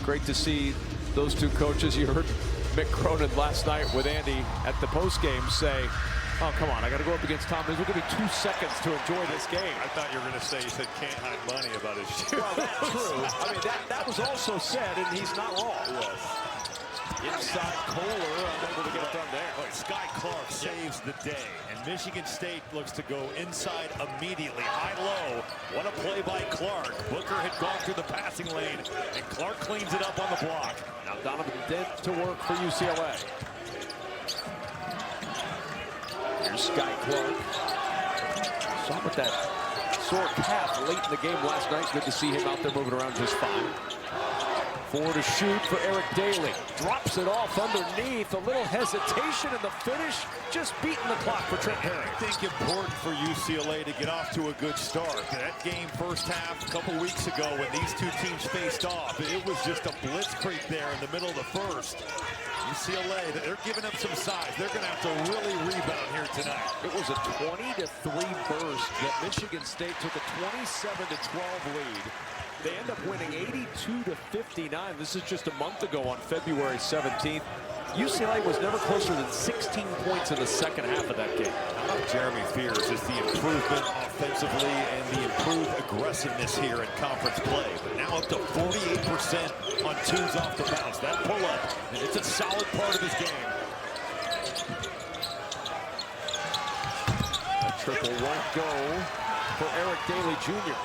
Great to see those two coaches. You heard Mick Cronin last night with Andy at the postgame say, oh, come on, I got to go up against Tom Izzo. Give me 2 seconds to enjoy this game. I thought you were going to say, you said can't hide money about his shoes. Well, that's true. I mean, that was also said, and he's not wrong. Yes. Inside Kohler, unable to get it done there. Boy, Sky Clark saves the day, and Michigan State looks to go inside immediately. High-low, what a play by Clark. Booker had gone through the passing lane, and Clark cleans it up on the block. Now Donovan Dent to work for UCLA. Here's Sky Clark. Saw with that sore calf late in the game last night. Good to see him out there moving around just fine. 4 to shoot for Eric Daly. Drops it off underneath. A little hesitation in the finish. Just beating the clock for Trent Perry. I think important for UCLA to get off to a good start. That game first half a couple weeks ago when these two teams faced off, it was just a blitzkrieg there in the middle of the first. UCLA, they're giving up some size. They're going to have to really rebound here tonight. It was a 20-3 burst that Michigan State took a 27-12 lead. They end up winning 82-59. This is just a month ago on February 17th. UCLA was never closer than 16 points in the second half of that game. Jeremy Fears is the improvement offensively and the improved aggressiveness here in conference play. But now up to 48% on twos off the bounce. That pull-up, and it's a solid part of his game. A triple won't go for Eric Daly Jr.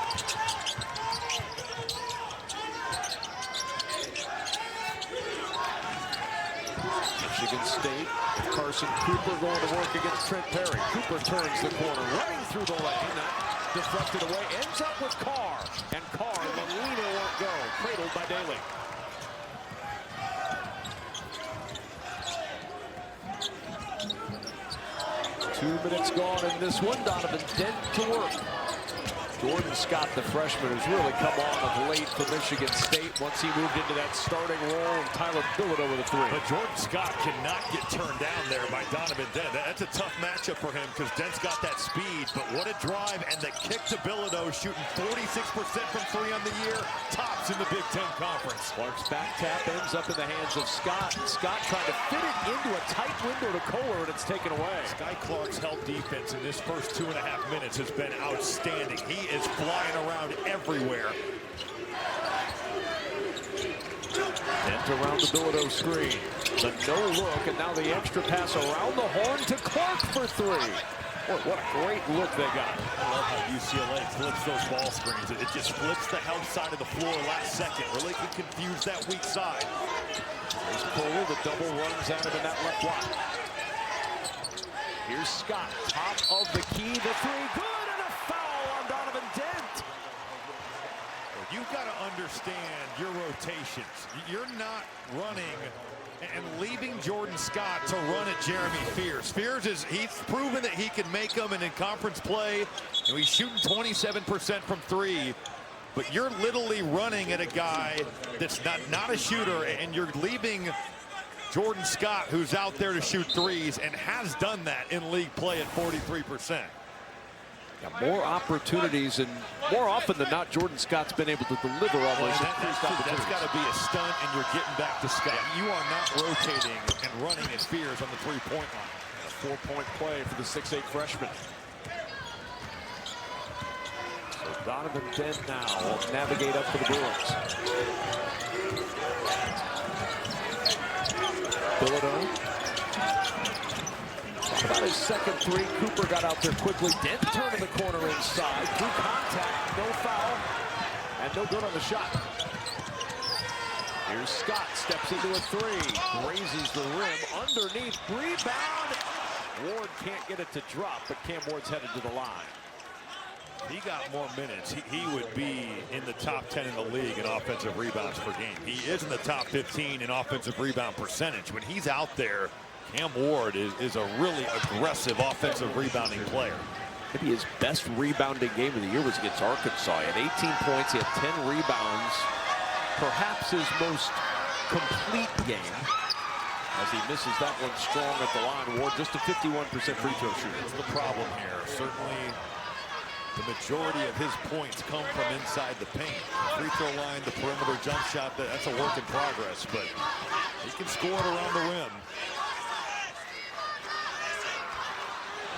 Michigan State, Carson Cooper going to work against Trent Perry. Cooper turns the corner, running through the lane. That deflected away, ends up with Carr. And Carr, the leader won't go. Cradled by Daly. Two minutes gone in this one. Donovan Dent to work. Jordan Scott, the freshman, has really come on of late for Michigan State once he moved into that starting role, and Tyler Bilodeau with a 3. But Jordan Scott cannot get turned down there by Donovan Dent. That's a tough matchup for him because Dent's got that speed, but what a drive, and the kick to Bilodeau, shooting 46% from 3 on the year, tops in the Big Ten Conference. Clark's back tap ends up in the hands of Scott, and Scott trying to fit it into a tight window to Kohler, and it's taken away. Sky Clark's help defense in this first 2.5 minutes has been outstanding. He is flying around everywhere. Dent around the Bilodeau screen. The no look, and now the extra pass around the horn to Clark for 3. Boy, what a great look they got. I love how UCLA flips those ball screens. It just flips the help side of the floor last second. Really can confuse that weak side. There's Kohler, the double runs at him in that left block. Here's Scott, top of the key, the 3, good, and a foul on Donovan Dent. You've got to understand your rotations. You're not running and leaving Jordan Scott to run at Jeremy Fears. Fears he's proven that he can make them, and in conference play, he's shooting 27% from 3. But you're literally running at a guy that's not a shooter, and you're leaving Jordan Scott, who's out there to shoot 3s and has done that in league play at 43%. More opportunities, and more often than not, Jordan Scott's been able to deliver all those That's got to be a stunt, and you're getting back to Scott. You are not rotating and running at Fears on the 3-point line. A 4-point play for the 6'8 freshman. So Donovan Dent now will navigate up for the Bruins. Bilodeau. About his second 3, Cooper got out there quickly. Dent turned in the corner inside. Through contact, no foul, and no good on the shot. Here's Scott, steps into a 3, grazes the rim, underneath, rebound. Ward can't get it to drop, but Cam Ward's headed to the line. He got more minutes. He would be in the top 10 in the league in offensive rebounds per game. He is in the top 15 in offensive rebound percentage. When he's out there, Cam Ward is a really aggressive offensive rebounding player. Maybe his best rebounding game of the year was against Arkansas. He had 18 points, he had 10 rebounds. Perhaps his most complete game, as he misses that one strong at the line. Ward just a 51% free throw shooter. That's the problem here. Certainly The majority of his points come from inside the paint. Free throw line, the perimeter jump shot, that's a work in progress, but he can score it around the rim.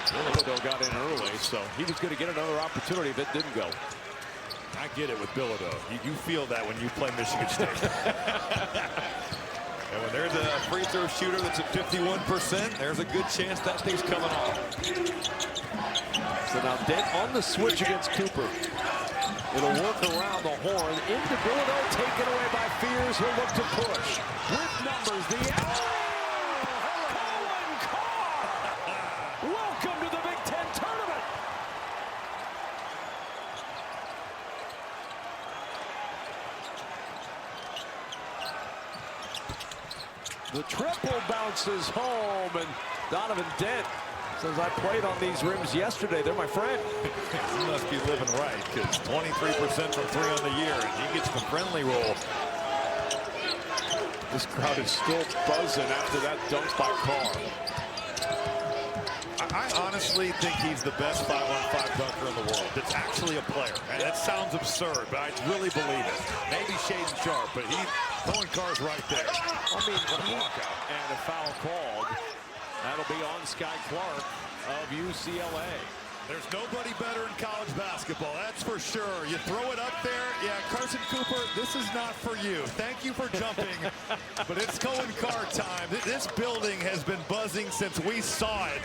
Bilodeau got in early, so he was going to get another opportunity if it didn't go. I get it with Bilodeau. You feel that when you play Michigan State. And when there's a free throw shooter that's at 51%, there's a good chance that thing's coming off. So now Dent on the switch against Cooper. It'll work around the horn into Bilodeau, taken away by Fears. He'll look to push. With numbers, the Cohen Carr! Welcome to the Big Ten tournament. The triple bounces home, and Donovan Dent says, I played on these rims yesterday. They're my friend. He must be living right, because 23% from 3 on the year, and he gets the friendly roll. This crowd is still buzzing after that dunk by Carr. I honestly think he's the best 5-on-5 dunker in the world. That's actually a player. And that sounds absurd, but I really believe it. Maybe Shaden Sharp, but Cohen Carr's right there. I mean, and a foul called. That'll be on Sky Clark of UCLA. There's nobody better in college basketball, that's for sure. You throw it up there, yeah, Carson Cooper, this is not for you. Thank you for jumping, but it's Cohen Carr time. This building has been buzzing since we saw it.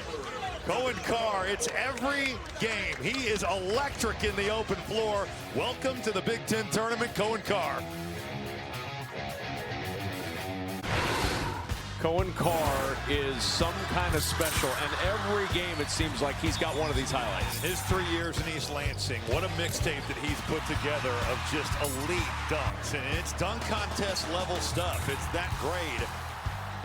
Cohen Carr, it's every game. He is electric in the open floor. Welcome to the Big Ten tournament, Cohen Carr. Cohen Carr is some kind of special, and every game it seems like he's got one of these highlights. His 3 years in East Lansing, what a mixtape that he's put together of just elite dunks, and it's dunk contest level stuff. It's that grade.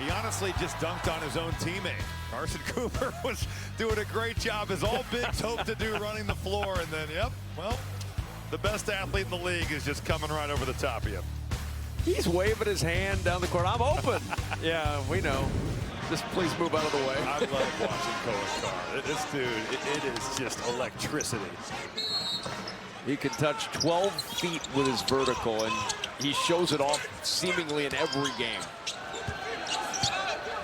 He honestly just dunked on his own teammate. Carson Cooper was doing a great job, as all bigs hope to do, running the floor, and then, yep, well, the best athlete in the league is just coming right over the top of you. He's waving his hand down the court. I'm open. Yeah, we know. Just please move out of the way. I love watching Cohen Carr. This dude, it is just electricity. He can touch 12 feet with his vertical, and he shows it off seemingly in every game.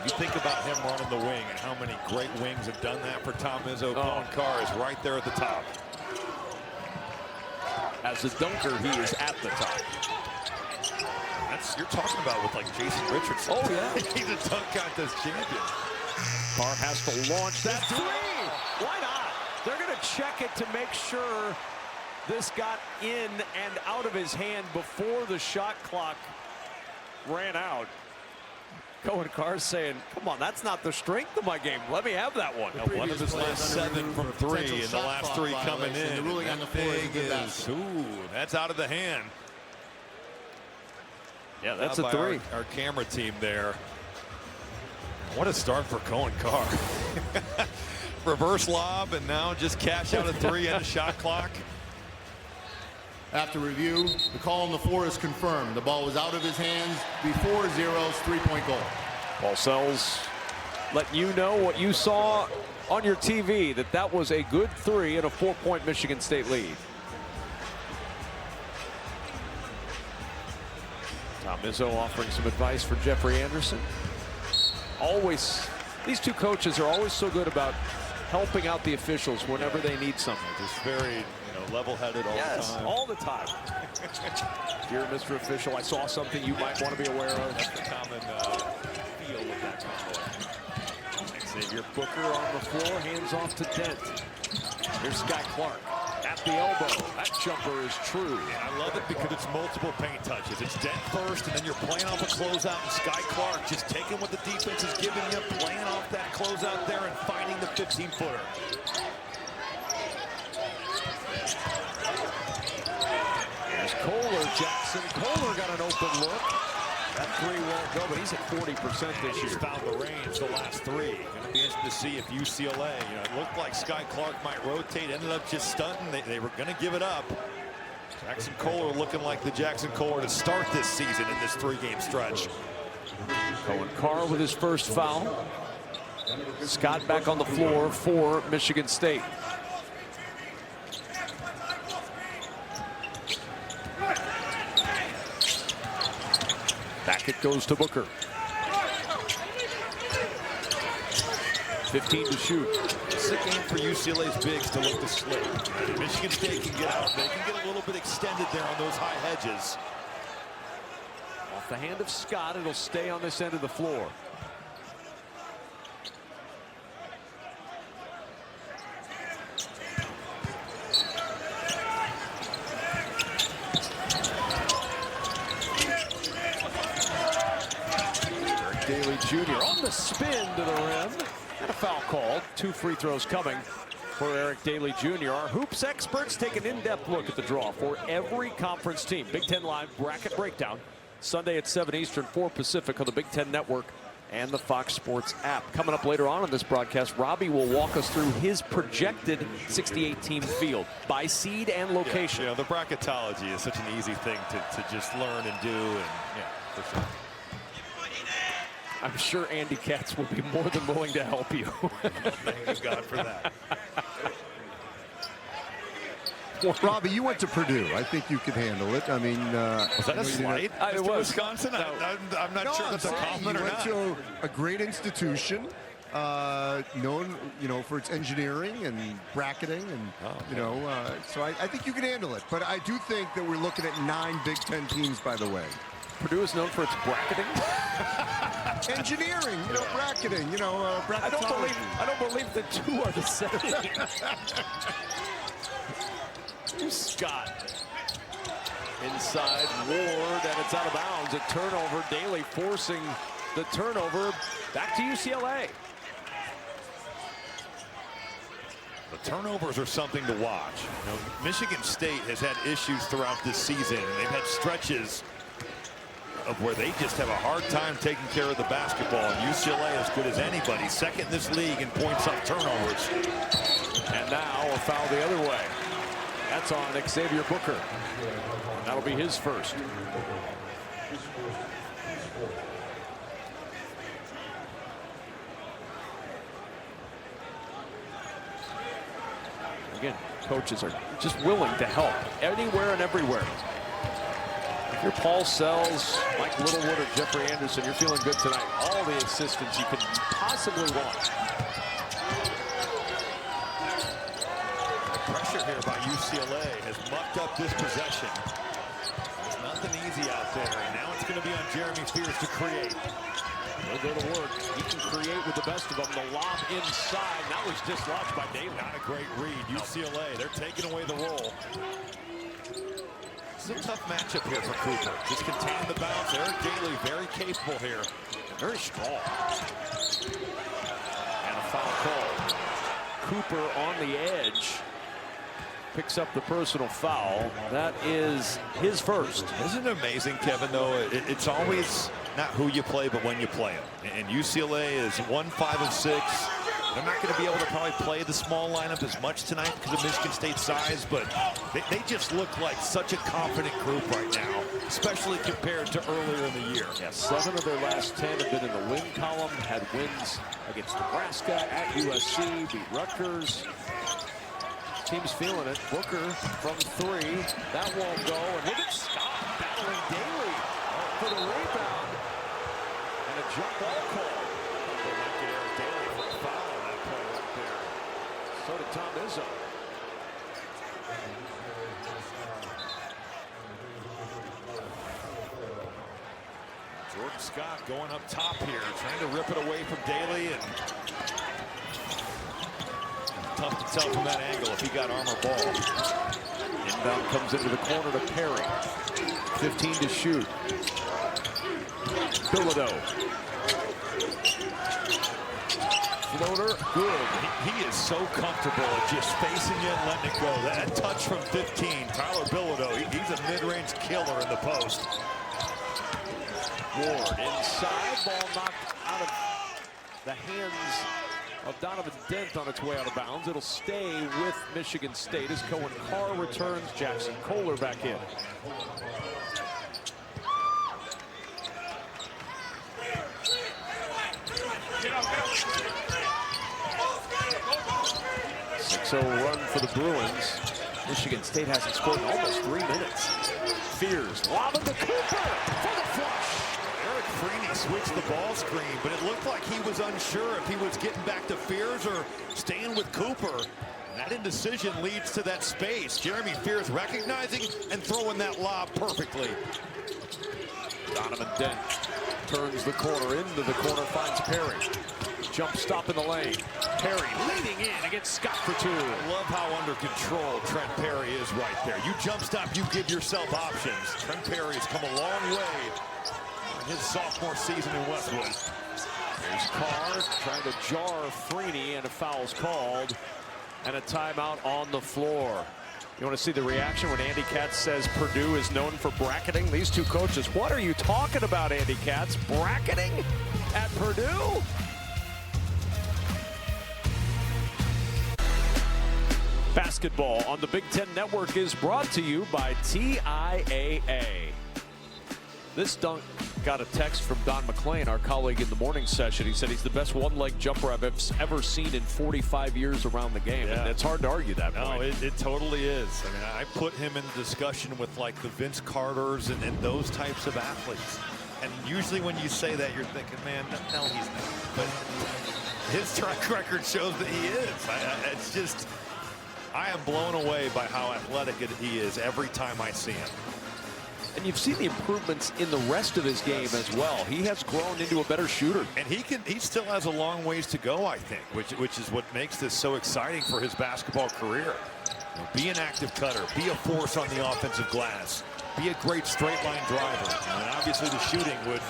You think about him running the wing and how many great wings have done that for Tom Izzo. Cohen Carr is right there at the top. As a dunker, he is at the top. You're talking about with like Jason Richardson. Oh, yeah. He's a dunk contest champion. Carr has to launch that three. Why not? They're going to check it to make sure this got in and out of his hand before the shot clock ran out. Cohen Carr saying, come on, that's not the strength of my game. Let me have that one. One of his last 7 from 3, and the last 3 coming in. The ruling on the floor is ooh, that's out of the hand. Yeah, that's a 3. Our camera team there. What a start for Cohen Carr. Reverse lob, and now just cash out a 3 and the shot clock. After review, the call on the floor is confirmed. The ball was out of his hands before Zero's three-point goal. Paul Sells letting you know what you saw on your TV, that was a good 3 and a 4-point Michigan State lead. Tom Izzo offering some advice for Jeffrey Anderson. Always, these two coaches are always so good about helping out the officials whenever they need something. Just very, level-headed all the time. All the time. Dear Mr. Official, I saw something you might want to be aware of. That's the common feel of that combo. Xavier Booker on the floor, hands off to Dent. Here's Sky Clark at the elbow. That jumper is true. And I love it because it's multiple paint touches. It's Dent first, and then you're playing off a closeout, and Sky Clark just taking what the defense is giving you, playing off that closeout there, and finding the 15-footer. There's Kohler, Jackson. Kohler got an open look. That 3 won't go, but he's at 40% this year. He's found the range the last 3. Going to be interesting to see if UCLA, it looked like Sky Clark might rotate, ended up just stunting. They were going to give it up. Jackson Kohler looking like the Jackson Kohler to start this season in this 3-game stretch. Cohen Carr with his first foul. Scott back on the floor for Michigan State. Back it goes to Booker. 15 to shoot. It's a game for UCLA's bigs to look to slip. Michigan State can get out. They can get a little bit extended there on those high hedges. Off the hand of Scott, it'll stay on this end of the floor. Eric Daly Jr. on the spin to the rim. And a foul called. 2 free throws coming for Eric Daly Jr. Our hoops experts take an in-depth look at the draw for every conference team. Big Ten Live bracket breakdown. Sunday at 7 Eastern, 4 Pacific on the Big Ten Network and the Fox Sports app. Coming up later on in this broadcast, Robbie will walk us through his projected 68-team field by seed and location. Yeah, the bracketology is such an easy thing to just learn and do. And yeah, for sure. I'm sure Andy Katz will be more than willing to help you. Thank God for that. Well, Robbie, you went to Purdue. I think you could handle it. I mean, was that a slight? It was. Wisconsin? No. I'm not sure if that's a compliment or not. You went to a great institution, known, for its engineering and bracketing, and so I think you can handle it. But I do think that we're looking at 9 Big Ten teams, by the way. Purdue is known for its bracketing. Engineering, bracketing, bracketology. I don't believe the two are the same. Scott inside Ward, and it's out of bounds. A turnover. Daly forcing the turnover. Back to UCLA. The turnovers are something to watch. Michigan State has had issues throughout this season, and they've had stretches of where they just have a hard time taking care of the basketball. And UCLA, as good as anybody, second in this league in points off turnovers. And now a foul the other way. That's on Xavier Booker. That'll be his first. Again, coaches are just willing to help anywhere and everywhere. If you're Paul Sells, Mike Littlewood, or Jeffrey Anderson, you're feeling good tonight. All the assistance you could possibly want. Pressure here by UCLA has mucked up this possession. There's nothing easy out there, and now it's going to be on Jeremy Fears to create. He'll go to work. He can create with the best of them. The lob inside. That was dislodged by Daly. Not a great read. UCLA, they're taking away the roll. This is a tough matchup here for Cooper. Just containing the bounce. Eric Daly very capable here. Very strong. And a foul call. Cooper on the edge. Picks up the personal foul. That is his first. Isn't it amazing, Kevin, though? It's always not who you play, but when you play them. And UCLA is 1-5 of 6. They're not going to be able to probably play the small lineup as much tonight because of Michigan State's size, but they just look like such a confident group right now, especially compared to earlier in the year. Yeah, 7 of their last 10 have been in the win column, had wins against Nebraska, at USC, beat Rutgers. Team's feeling it. Booker from 3. That won't go. And look at Scott battling Daly for the rebound. And a jump ball call. They might get Eric Daly for a foul on that play right there. So did Tom Izzo. Jordan Scott going up top here, trying to rip it away from Daly, and tough to tell from that angle if he got armor ball. Inbound comes into the corner to Perry. 15 to shoot. Bilodeau. Floater, good. He is so comfortable at just facing you and letting it go. That touch from 15, Tyler Bilodeau, he's a mid-range killer in the post. Ward inside, ball knocked out of the hands of Donovan Dent on its way out of bounds. It'll stay with Michigan State as Cohen Carr returns. Jackson Kohler back in. So run for the Bruins. Michigan State hasn't scored in almost 3 minutes. Fears lobbing to Cooper for the flush. switched the ball screen, but it looked like he was unsure if he was getting back to Fears or staying with Cooper. And that indecision leads to that space. Jeremy Fears recognizing and throwing that lob perfectly. Donovan Dent turns the corner, into the corner, finds Perry. Jump stop in the lane. Perry leading in against Scott for two. I love how under control Trent Perry is right there. You jump stop, you give yourself options. Trent Perry has come a long way in his sophomore season in Westwood. There's Carr trying to jar Freeney, and a foul's called. And a timeout on the floor. You want to see the reaction when Andy Katz says Purdue is known for bracketing? These two coaches, what are you talking about, Andy Katz? Bracketing at Purdue? Basketball on the Big Ten Network is brought to you by TIAA. This dunk got a text from Don McClain, our colleague in the morning session. He said he's the best one-leg jumper I've ever seen in 45 years around the game. Yeah. And it's hard to argue that No, point. it totally is. I mean, I put him in discussion with like the Vince Carters and those types of athletes. And usually when you say that, you're thinking, man, no, he's not. But his track record shows that he is. It's just, I am blown away by how athletic he is every time I see him. And you've seen the improvements in the rest of his game as well. He has grown into a better shooter. And he still has a long ways to go, I think, which is what makes this so exciting for his basketball career. You know, be an active cutter, be a force on the offensive glass, be a great straight line driver. And obviously the shooting would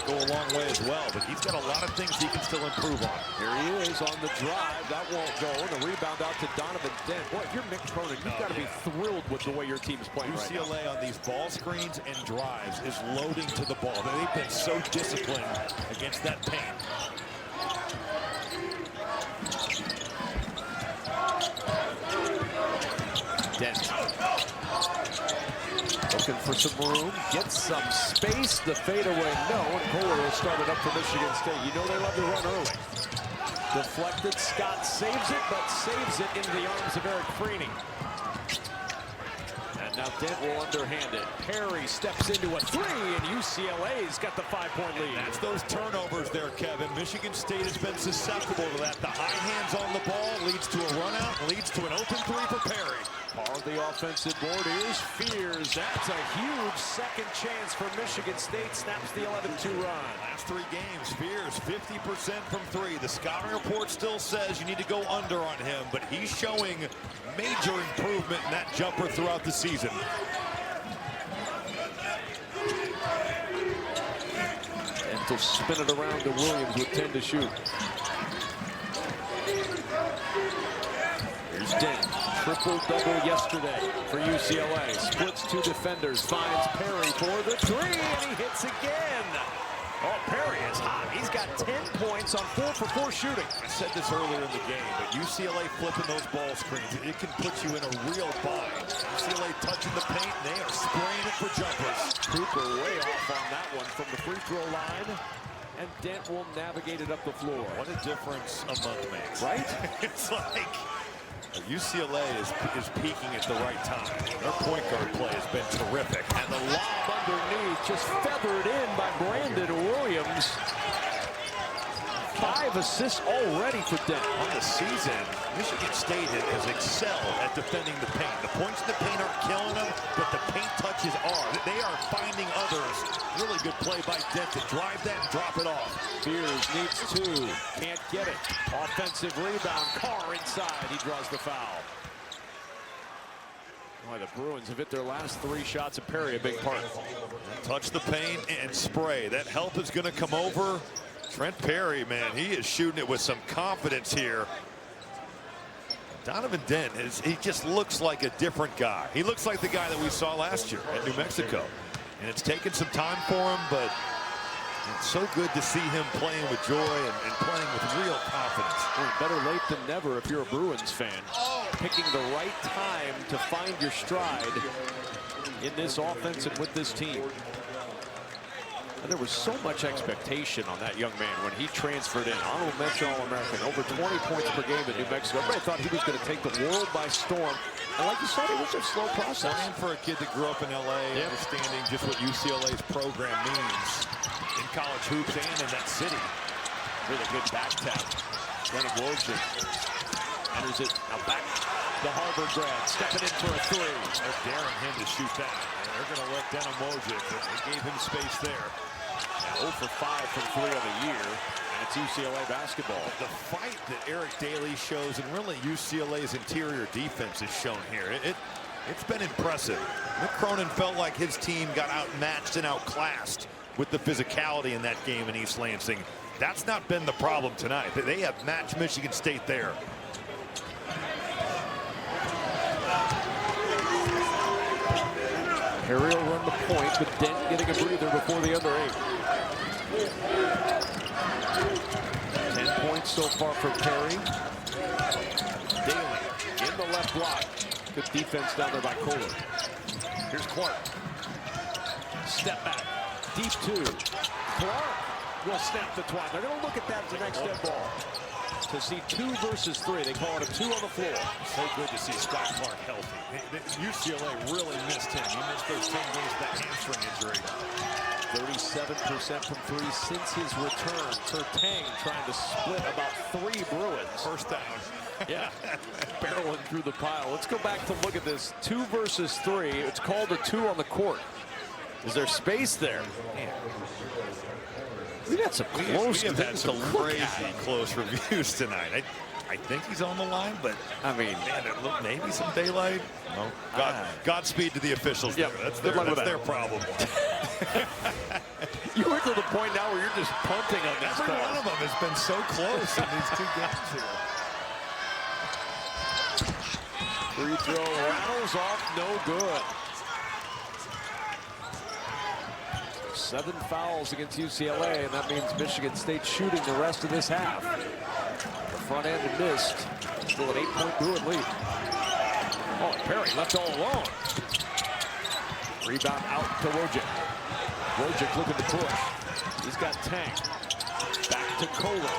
go a long way as well, but he's got a lot of things he can still improve on. Here he is on the drive. That won't go. And the rebound out to Donovan Dent. Boy, if you're Mick Cronin, you've got to be thrilled with the way your team's playing right now. UCLA on these ball screens and drives is loading to the ball. They've been so disciplined against that paint. Dent. Looking for some room, gets some space, the fadeaway, no, and Kohler will start it up for Michigan State. You know they love to run early. Deflected, Scott saves it, but saves it into the arms of Eric Freeney. And now Dent will underhand it. Perry steps into a three, and UCLA's got the 5-point lead. That's those turnovers there, Kevin. Michigan State has been susceptible to that. The high hands on the ball leads to a run out, leads to an open three for Perry. Par the offensive board. Here's Fears. That's a huge second chance for Michigan State. Snaps the 11-2 run. Last three games, Fears 50% from three. The scouting report still says you need to go under on him, but he's showing major improvement in that jumper throughout the season. And to spin it around to Williams with 10 to shoot. Here's Dent. Triple-double yesterday for UCLA. Splits two defenders, finds Perry for the three, and he hits again. Oh, Perry is hot. He's got 10 points on 4-for-4 shooting. I said this earlier in the game, but UCLA flipping those ball screens, it can put you in a real bind. UCLA touching the paint, and they are spraying it for jumpers. Cooper way off on that one from the free throw line. And Dent will navigate it up the floor. What a difference a month makes. Right? It's like UCLA is peaking at the right time. Their point guard play has been terrific. And the lob underneath, just feathered in by Brandon Williams. 5 assists already for Dent. On the season, Michigan State has excelled at defending the paint. The points in the paint aren't killing them, but the paint touches are. They are finding others. Really good play by Dent to drive that and drop it off. Fears needs two, can't get it. Offensive rebound, Carr inside, he draws the foul. Boy, the Bruins have hit their last 3 shots, and Perry a big part. Touch the paint and spray. That help is going to come over. Trent Perry, man, he is shooting it with some confidence here. Donovan Dent, he just looks like a different guy. He looks like the guy that we saw last year at New Mexico. And it's taken some time for him, but it's so good to see him playing with joy and playing with real confidence. Well, better late than never if you're a Bruins fan. Picking the right time to find your stride in this offense and with this team. And there was so much expectation on that young man when he transferred in. Honorable mention All-American, over 20 points per game at New Mexico. Everybody thought he was going to take the world by storm. And like you said, it was a slow process. And for a kid that grew up in LA, understanding just what UCLA's program means. in college hoops and in that city. Really good back tap. Then Wojcik enters it. Now back the Harvard grad, stepping in for a three. They're daring him to shoot that. And they're going to let Denim Wojcik. They gave him space there. 0 for 5 from 3 on the year. And it's UCLA basketball. The fight that Eric Daly shows, and really UCLA's interior defense is shown here. It's been impressive. Mick Cronin felt like his team got outmatched and outclassed with the physicality in that game in East Lansing. That's not been the problem tonight. They have matched Michigan State there. Perry will run the point, but Dent getting a breather before the other 8. 10 points so far for Perry. Daly in the left block. Good defense down there by Kohler. Here's Clark. Step back. Deep 2. Clark will snap the twine. They're going to look at that as the next dead ball. To see 2 versus 3. They call it a 2 on the floor. So good to see Scott Clark healthy. UCLA really missed him. He missed those 10 games with that hamstring injury. 37% from 3 since his return. Tertang trying to split about 3 Bruins. First down. Yeah, barreling through the pile. Let's go back to look at this. 2 versus 3. It's called a 2 on the court. Is there space there? Man. We got some close. We have had some crazy close reviews tonight. I think he's on the line, but I mean, man, it looked maybe some daylight. No, Godspeed to the officials. Yeah, that's their problem. You were to the point now where you're just punting on this. Every one of them has been so close in these 2 games here. Free throw rattles off, no good. 7 fouls against UCLA, and that means Michigan State shooting the rest of this half. The front end missed. Still an 8-point Bruin lead. Oh, and Perry left all alone. Rebound out to Wojcik. Wojcik looking to push. He's got Tank. Back to Kohler.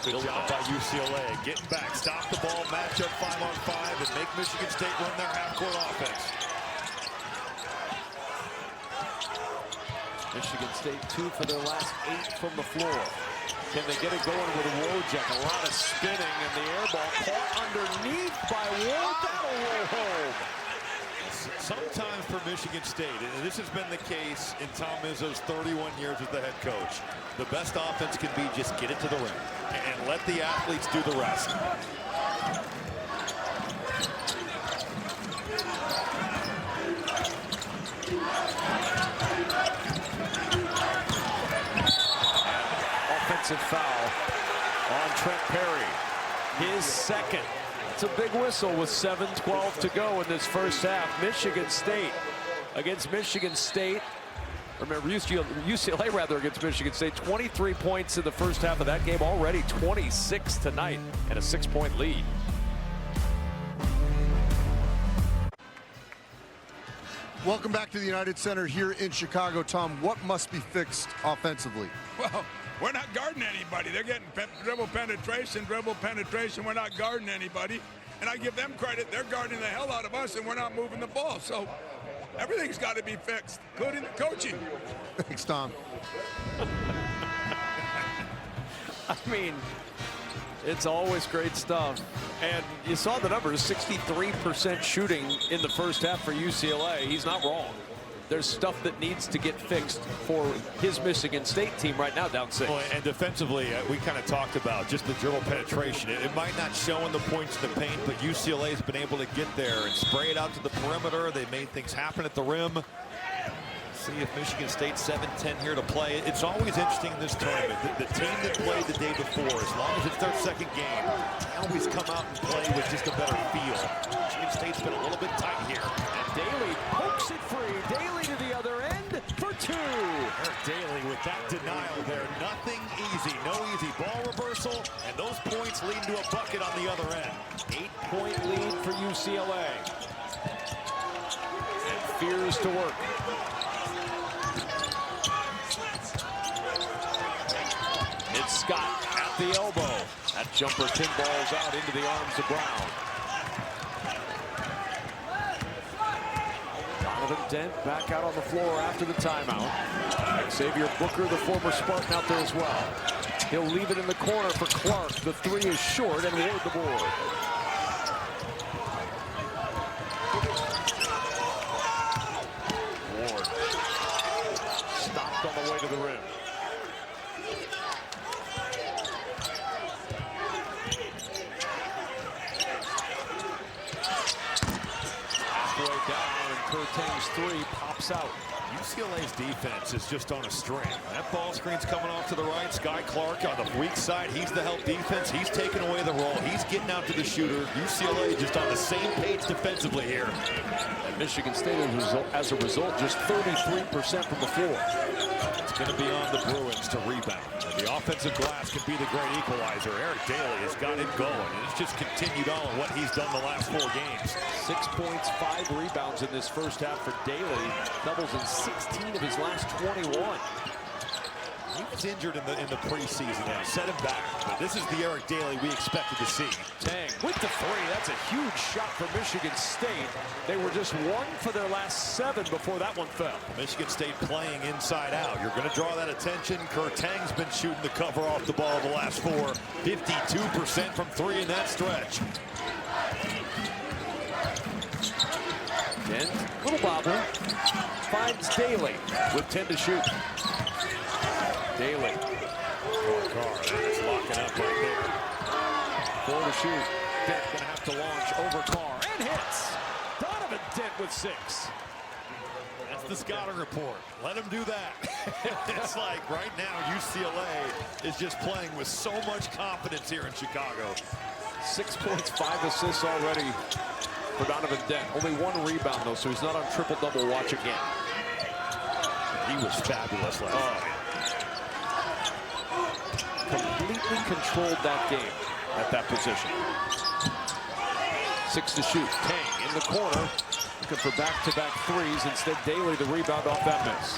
Good job by UCLA. Getting back, stop the ball, match up 5-on-5, and make Michigan State run their half-court offense. Michigan State 2 for their last 8 from the floor. Can they get it going with Wojcik? A lot of spinning, and the air ball caught underneath by Ward. That'll roll home. Sometimes for Michigan State, and this has been the case in Tom Izzo's 31 years as the head coach, the best offense can be just get it to the rim and let the athletes do the rest. Offensive foul on Trent Perry. His second. It's a big whistle with 7:12 to go in this first half. Michigan State against Michigan State. Remember, UCLA rather against Michigan State. 23 points in the first half of that game already. 26 tonight and a 6-point lead. Welcome back to the United Center here in Chicago. Tom, what must be fixed offensively? Well, we're not guarding anybody. They're getting dribble penetration. We're not guarding anybody. And I give them credit. They're guarding the hell out of us, and we're not moving the ball. So everything's got to be fixed, including the coaching. Thanks, Tom. I mean, it's always great stuff. And you saw the numbers, 63% shooting in the first half for UCLA. He's not wrong. There's stuff that needs to get fixed for his Michigan State team right now, down 6. Well, and defensively, we kind of talked about just the dribble penetration. It might not show in the points in the paint, but UCLA has been able to get there and spray it out to the perimeter. They made things happen at the rim. See if Michigan State 7-10 here to play. It's always interesting in this tournament. The team that played the day before, as long as it's their second game, they always come out and play with just a better feel. Michigan State's been a little bit tight here. And Daly pokes it free. Daly to the other end for 2. Eric Daly with that denial there. Nothing easy. No easy ball reversal. And those points lead to a bucket on the other end. 8-point lead for UCLA. And Fears to work. It's Scott at the elbow. That jumper pinballs out into the arms of Brown. Donovan Dent back out on the floor after the timeout. Xavier Booker, the former Spartan, out there as well. He'll leave it in the corner for Clark. The three is short, and Ward the board. Ward stopped on the way to the rim. Halfway down, and Kurtang's three pops out. UCLA's defense is just on a string. That ball screen's coming off to the right. Sky Clark on the weak side. He's the help defense. He's taking away the roll. He's getting out to the shooter. UCLA just on the same page defensively here. And Michigan State, as a result, just 33% from the floor. It's going to be on the Bruins to rebound. And the offensive glass can be the great equalizer. Eric Daly has got it going. And it's just continued on what he's done the last 4 games. 6 points, 5 rebounds in this first half for Daly. Doubles in 16 of his last 21. He was injured in the preseason and set him back. But this is the Eric Daly we expected to see. Tang with the three. That's a huge shot for Michigan State. They were just 1 for their last 7 before that one fell. Michigan State playing inside out. You're going to draw that attention. Kurtang's been shooting the cover off the ball the last 4. 52% from 3 in that stretch. Dent, little bobble, finds Daly with 10 to shoot. Daly. Carr, that's locking up right there. 4 to shoot. Dent gonna have to launch over Carr and hits. Donovan Dent with 6. That's the scouting report. Let him do that. It's like right now UCLA is just playing with so much confidence here in Chicago. 6 points, 5 assists already for Donovan Dent. Only 1 rebound though, so he's not on triple-double watch again. He was fabulous last night. Completely controlled that game at that position. 6 to shoot. Tang in the corner, looking for back-to-back threes. Instead, Daly the rebound off that miss.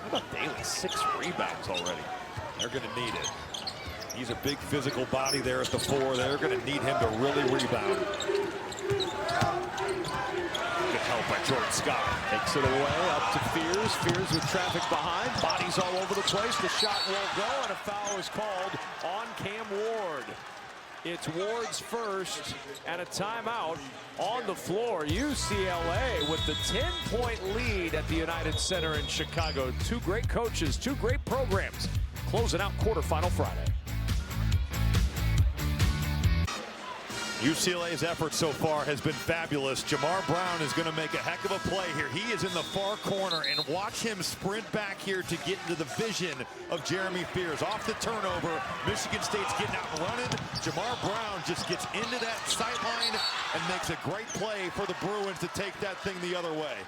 How about Daly? 6 rebounds already. They're going to need it. He's a big physical body there at the 4. They're going to need him to really rebound. Good help by Jordan Scott. Takes it away, up to Fears. Fears with traffic behind. Bodies all over the place. The shot won't go, and a foul is called on Cam Ward. It's Ward's first, and a timeout on the floor. UCLA with the 10-point lead at the United Center in Chicago. 2 great coaches, 2 great programs, closing out quarterfinal Friday. UCLA's effort so far has been fabulous. Jamar Brown is going to make a heck of a play here. He is in the far corner, and watch him sprint back here to get into the vision of Jeremy Fears. Off the turnover, Michigan State's getting out and running. Jamar Brown just gets into that sight line and makes a great play for the Bruins to take that thing the other way.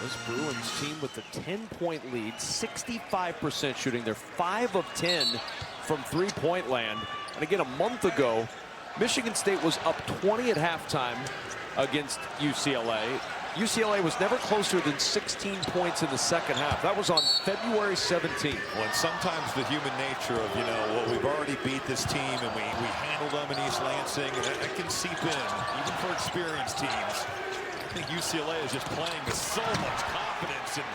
This Bruins team with the 10-point lead, 65% shooting. They're 5 of 10 from three-point land. And again, a month ago, Michigan State was up 20 at halftime against UCLA. UCLA was never closer than 16 points in the second half. That was on February 17th. When sometimes the human nature of, well, we've already beat this team and we handled them in East Lansing, that can seep in, even for experienced teams. I think UCLA is just playing with so much confidence, and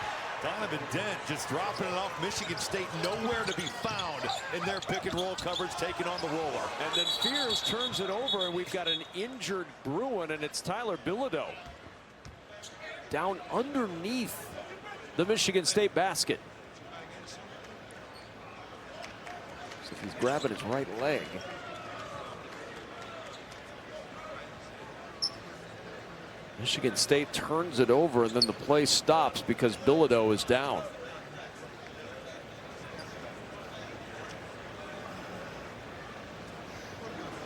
Donovan Dent just dropping it off. Michigan State nowhere to be found in their pick and roll coverage, taking on the roller. And then Fears turns it over, and we've got an injured Bruin, and it's Tyler Bilodeau down underneath the Michigan State basket. So he's grabbing his right leg. Michigan State turns it over, and then the play stops because Bilodeau is down.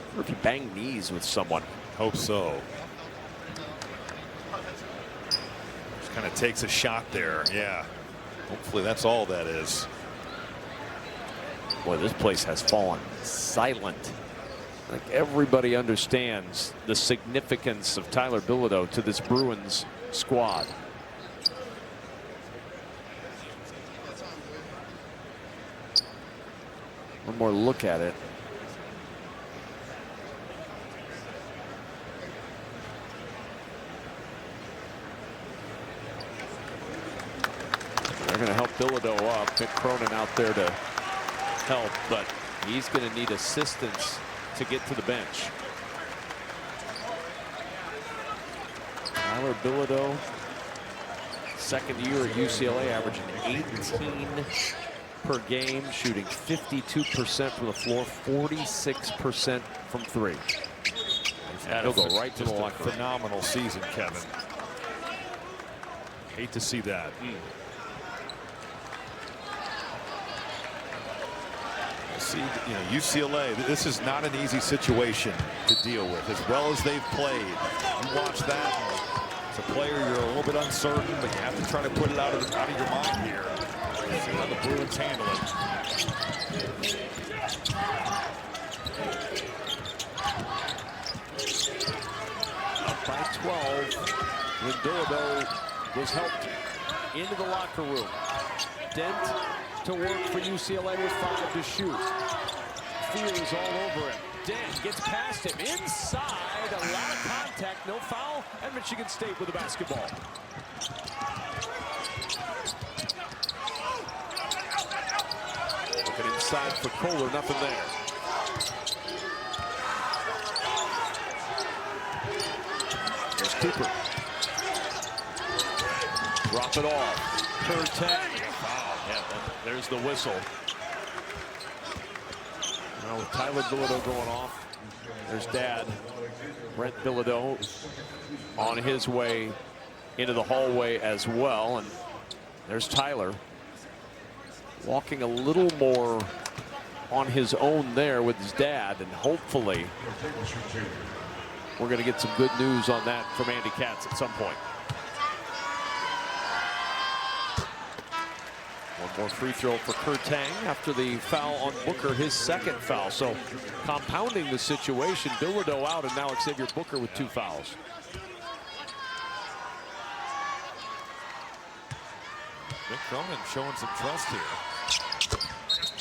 I wonder if he banged knees with someone. Hope so. Just kind of takes a shot there. Yeah. Hopefully that's all that is. Boy, this place has fallen silent. I think everybody understands the significance of Tyler Bilodeau to this Bruins squad. One more look at it. going to help Bilodeau up. Mick Cronin out there to help, but he's going to need assistance to get to the bench. Tyler Bilodeau, second year at UCLA, averaging 18 per game, shooting 52% from the floor, 46% from three. And he'll go right to the locker room. Phenomenal season, Kevin. Hate to see that. See, you know, UCLA, this is not an easy situation to deal with, as well as they've played. You watch that, as a player, you're a little bit uncertain, but you have to try to put it out of your mind here. See how the Bruins handle it. Up by 12 when Bilodeau was helped into the locker room. Dent to work for UCLA with 5 to shoot. Fears all over him. Dent gets past him inside. A lot of contact, no foul, and Michigan State with the basketball. Looking inside for Kohler, nothing there. There's Cooper. Drop it off. Kurtang. Yeah, there's the whistle. Now with Tyler Bilodeau going off, there's Dad, Brent Bilodeau, on his way into the hallway as well. And there's Tyler walking a little more on his own there with his dad, and hopefully we're going to get some good news on that from Andy Katz at some point. One more free throw for Kurtang after the foul on Booker, his second foul. So compounding the situation, Bilodeau out, and now Xavier Booker with 2 fouls. Mick Cronin showing some trust here.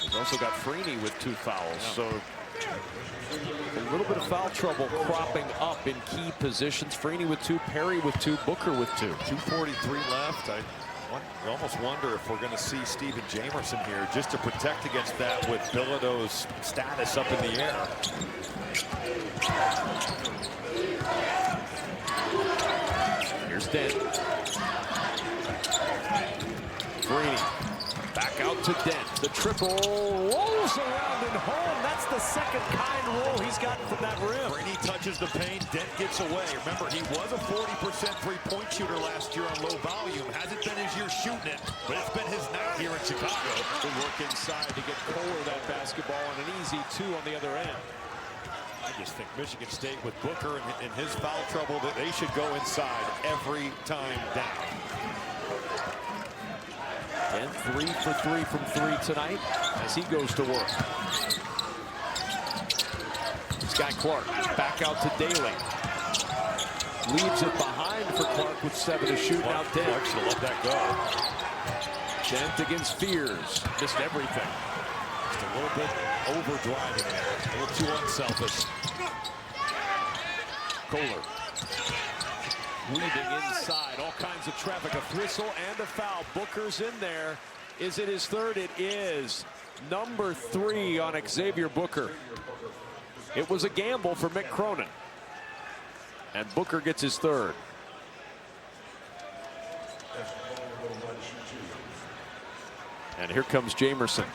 He's also got Freeney with 2 fouls. So a little bit of foul trouble cropping up in key positions. Freeney with 2, Perry with 2, Booker with 2. 2:43 left. I almost wonder if we're going to see Stephen Jamerson here just to protect against that with Bilodeau's status up in the air. Here's Dent. Freeney back out to Dent. The triple rolls around and home. That's the second kind roll he's gotten from that rim. Freeney touches the paint. Dent gets away. Remember, he was a 40% three-point shooter last year on low volume. Hasn't been his year shooting it, but it's been his night here in Chicago. Good work inside to get Kohler that basketball, and an easy 2 on the other end. I just think Michigan State with Booker and his foul trouble, that they should go inside every time down. And 3 for 3 from 3 tonight as he goes to work. Sky Clark back out to Daly. Leaves it behind for Clark with 7 to shoot. Now Dent. Clark should let that go. Dent against Fears. Missed everything. Just a little bit overdriving there. A little too unselfish. Kohler. Weaving inside, all kinds of traffic, a whistle and a foul. Booker's in there. Is it his third? It is. Number 3 on Xavier Booker. It was a gamble for Mick Cronin. And Booker gets his third. And here comes Jamerson.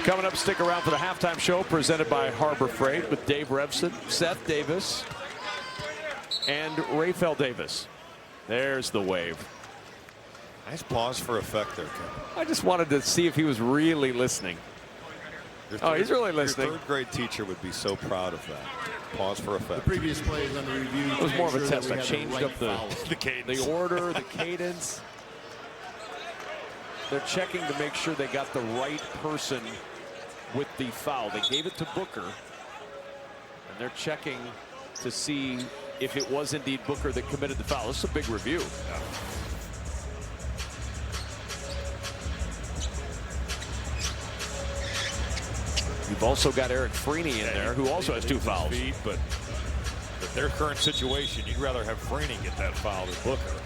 Coming up, stick around for the halftime show presented by Harbor Freight with Dave Revson, Seth Davis, and Rafael Davis. There's the wave. Nice pause for effect there, Kevin. I just wanted to see if he was really listening. Oh, he's really listening. Your 3rd grade teacher would be so proud of that. Pause for effect. The previous play is under review. It was more of a test. I changed up the order, the cadence. They're checking to make sure they got the right person with the foul. They gave it to Booker, and they're checking to see if it was indeed Booker that committed the foul. This is a big review. Yeah. You've also got Eric Freeney in there, who also has 2 fouls. But their current situation, you'd rather have Freeney get that foul than Booker.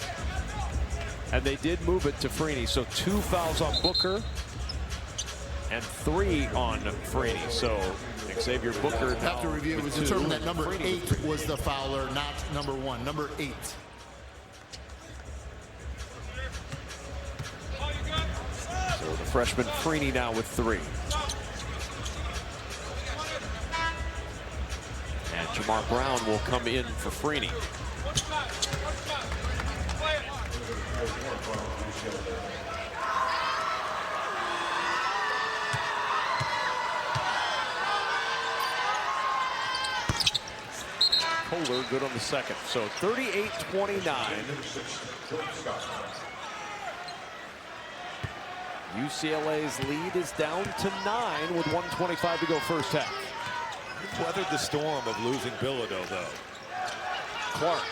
And they did move it to Freeney, so 2 fouls on Booker and 3 on Freeney. So Xavier Booker. After review, it was determined that number 8 was the fouler, not number 1. Number 8. So the freshman Freeney now with 3. And Jamar Brown will come in for Freeney. Kohler good on the second. So 38-29. UCLA's lead is down to 9 with 1:25 to go first half. You've weathered the storm of losing Bilodeau, though. Clark,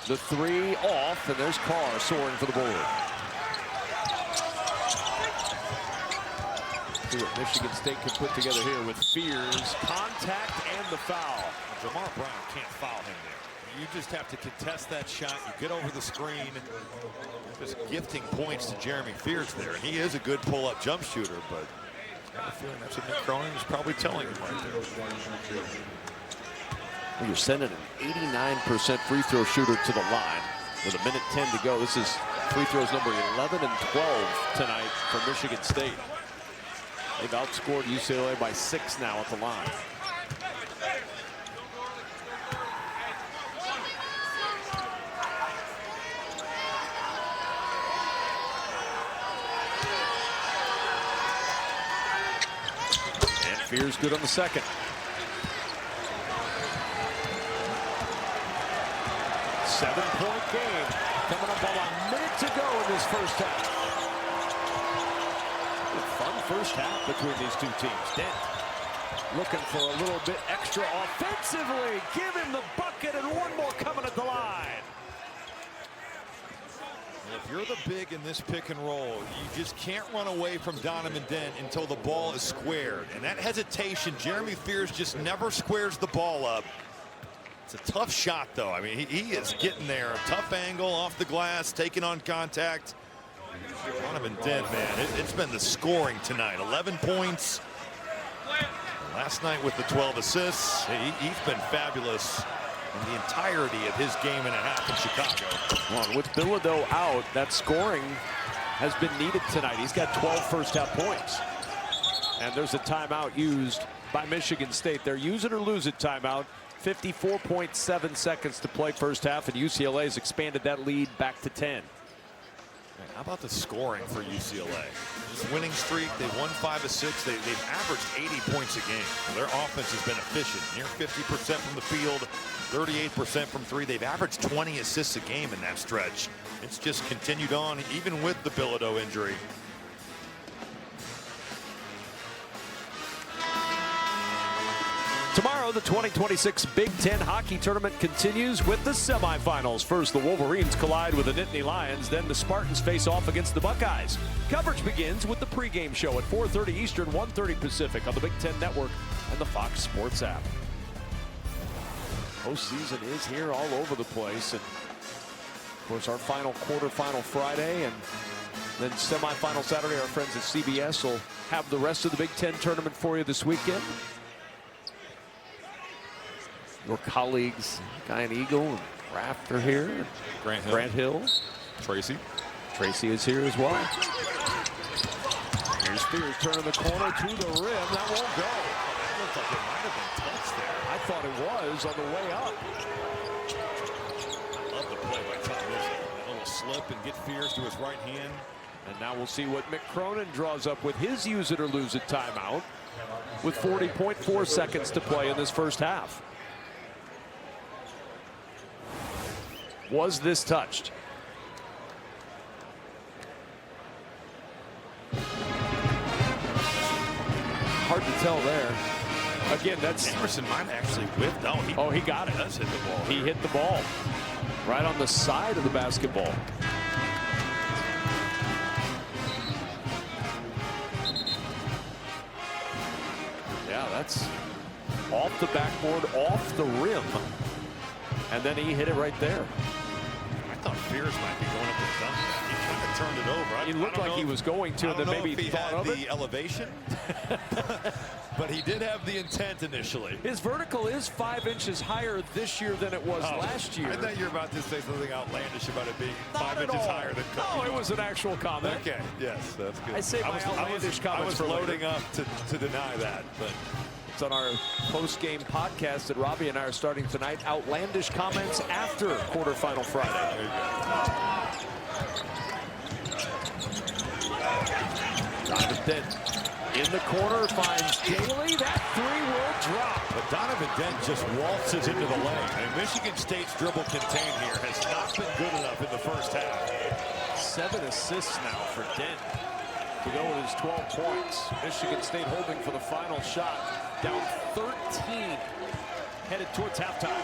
the 3 off, and there's Carr soaring for the board. See what Michigan State can put together here with Fears, contact, and the foul. Jamar Brown can't foul him there. You just have to contest that shot. You get over the screen. Just gifting points to Jeremy Fears there. And he is a good pull-up jump shooter, but I have a feeling that's what Mick Cronin is probably telling him right there. Well, you're sending an 89% free throw shooter to the line with 1:10 to go. This is free throws number 11 and 12 tonight for Michigan State. They've outscored UCLA by 6 now at the line. Fears good on the second. 7-point game coming up on 1 minute to go in this first half. A fun first half between these 2 teams. Dent looking for a little bit extra offensively. Give him the bucket and 1 more coming at the line. If you're the big in this pick and roll, you just can't run away from Donovan Dent until the ball is squared. And that hesitation, Jeremy Fears just never squares the ball up. It's a tough shot, though. I mean, he is getting there. A tough angle off the glass, taking on contact. Donovan Dent, man, it's been the scoring tonight. 11 points. Last night with the 12 assists. He's been fabulous in the entirety of his game and a half in Chicago. Well, with Bilodeau out, that scoring has been needed tonight. He's got 12 first half points. And there's a timeout used by Michigan State. Their use it or lose it timeout. 54.7 seconds to play first half, and UCLA has expanded that lead back to 10. How about the scoring for UCLA? This winning streak, they won 5 of 6. They've averaged 80 points a game. Their offense has been efficient. Near 50% from the field, 38% from 3. They've averaged 20 assists a game in that stretch. It's just continued on, even with the Bilodeau injury. Tomorrow, the 2026 Big Ten Hockey Tournament continues with the semifinals. First, the Wolverines collide with the Nittany Lions. Then the Spartans face off against the Buckeyes. Coverage begins with the pregame show at 4:30 Eastern, 1:30 Pacific on the Big Ten Network and the Fox Sports app. Postseason is here all over the place. And, of course, our final quarterfinal Friday and then semifinal Saturday. Our friends at CBS will have the rest of the Big Ten tournament for you this weekend. Your colleagues, Guyan Eagle and Raft are here. Grant Hill. Tracy is here as well. Here's Fears turning the corner to the rim. That won't go. It looked like it might have been touched there. I thought it was on the way up. I love the play by Tom Izzo. A little slip and get Fears to his right hand. And now we'll see what Mick Cronin draws up with his use it or lose it timeout with 40.4 seconds to play in this first half. Was this touched? Hard to tell there. Again, that's Emerson might actually whipped. Oh, he got it. Does hit the ball. He hit the ball right on the side of the basketball. Yeah, Yeah, that's off the backboard, off the rim. And then he hit it right there. I thought Fears might be going up to dunk that. He kind of turned it over. He looked like he was going to, and then maybe he thought had of the it. elevation, but he did have the intent initially. His vertical is 5 inches higher this year than it was last year. I thought you were about to say something outlandish about it being Not 5 at inches all. higher than Kobe. No, it was an actual comment. Okay, yes, that's good. I say my outlandish comments I was for later. loading up to deny that, but It's on our post-game podcast that Robbie and I are starting tonight. Outlandish comments after quarterfinal Friday. there you go. Donovan Dent in the corner finds Daly. That three will drop. But Donovan Dent just waltzes into the lane. And Michigan State's dribble contain here has not been good enough in the first half. 7 assists now for Dent to go with his 12 points. Michigan State holding for the final shot. Down 13, headed towards halftime.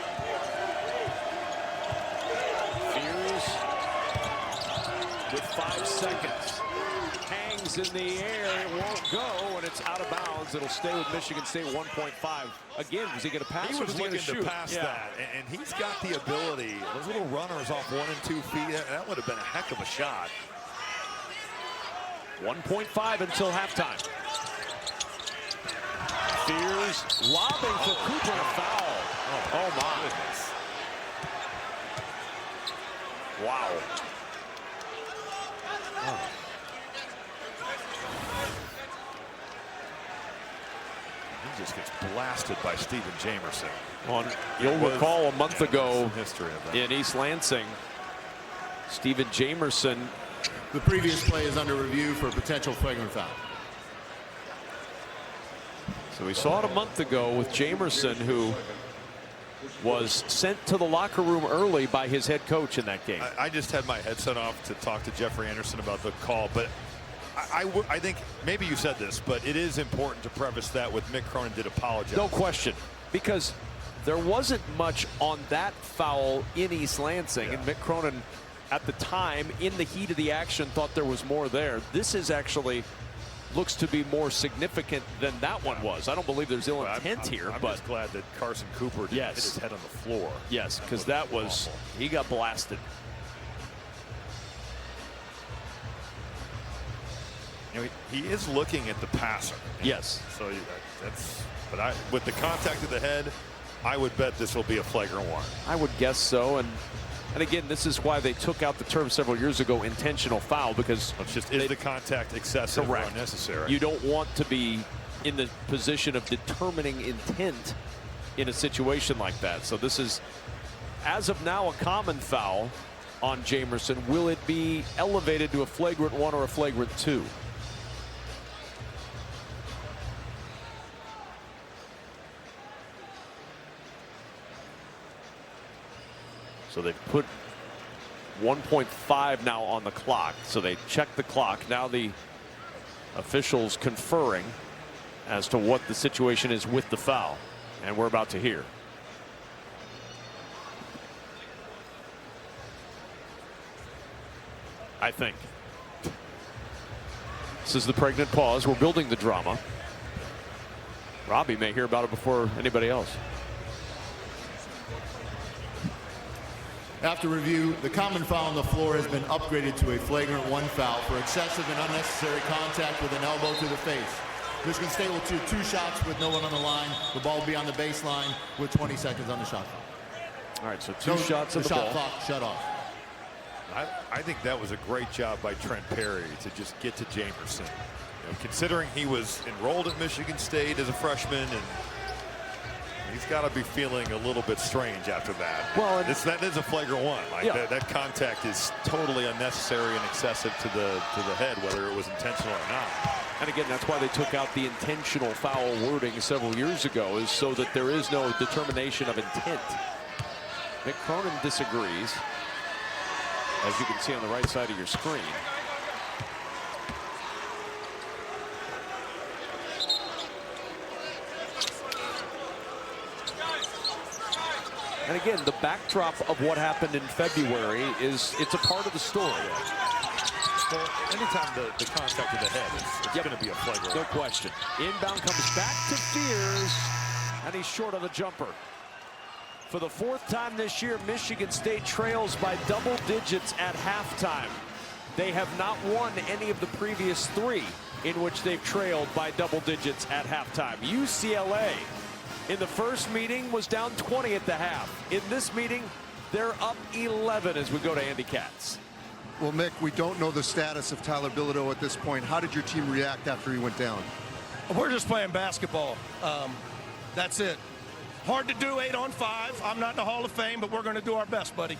Fears with 5 seconds. Hangs in the air, it won't go, and it's out of bounds. It'll stay with Michigan State 1.5. Again, was he going to pass? He or was he gonna looking to shoot? pass that, and he's got the ability. Those little runners off 1 and 2 feet, that would have been a heck of a shot. 1.5 until halftime. Fears lobbing for Cooper, a foul. Oh my. Goodness. Wow. He just gets blasted by Stephen Jamerson. You'll recall a month ago History of that. in East Lansing, Stephen Jamerson. The previous play is under review for a potential flagrant foul. So we saw it a month ago with Jamerson, who was sent to the locker room early by his head coach in that game. I just had my headset off to talk to Jeffrey Anderson about the call, but I think maybe you said this, but it is important to preface that with Mick Cronin did apologize. No question, because there wasn't much on that foul in East Lansing, and Mick Cronin at the time in the heat of the action thought there was more there. This is actually looks to be more significant than that one was. I don't believe there's ill intent here, I'm but just glad that Carson Cooper didn't hit his head on the floor. Yes, because that was awful. He got blasted. You know, he is looking at the passer. Yes. So but with the contact of the head, I would bet this will be a flagrant one. I would guess so, and again, this is why they took out the term several years ago, intentional foul, because It's just is the contact excessive or Correct. unnecessary? You don't want to be in the position of determining intent in a situation like that. So this is, as of now, a common foul on Jamerson. Will it be elevated to a flagrant 1 or a flagrant 2? So they've put 1.5 now on the clock. So they check the clock. Now the officials conferring as to what the situation is with the foul. And we're about to hear. I think. This is the pregnant pause. We're building the drama. Robbie may hear about it before anybody else. After review, the common foul on the floor has been upgraded to a flagrant 1 foul for excessive and unnecessary contact with an elbow to the face. Michigan State will shoot 2 shots with no one on the line. The ball will be on the baseline with 20 seconds on the shot clock. All right, so 2 shots of the shot ball. clock shut off. I think that was a great job by Trent Perry to just get to Jamerson. You know, considering he was enrolled at Michigan State as a freshman, and he's got to be feeling a little bit strange after that. Well, that is a flagrant 1. Like that contact is totally unnecessary and excessive to the head, whether it was intentional or not. And again, that's why they took out the intentional foul wording several years ago, is so that there is no determination of intent. Mick Cronin disagrees, as you can see on the right side of your screen. And again, the backdrop of what happened in February is, it's a part of the story. Well, anytime the contact with the head, it's going to be a flagrant. No question. Inbound comes back to Fears, and he's short on the jumper. For the 4th time this year, Michigan State trails by double digits at halftime. They have not won any of the previous 3 in which they've trailed by double digits at halftime. UCLA in the first meeting was down 20 at the half. In this meeting, they're up 11 as we go to Andy Katz. Well, Mick, we don't know the status of Tyler Bilodeau at this point. How did your team react after he went down? We're just playing basketball. That's it. Hard to do 8-on-5. I'm not in the Hall of Fame, but we're going to do our best, buddy.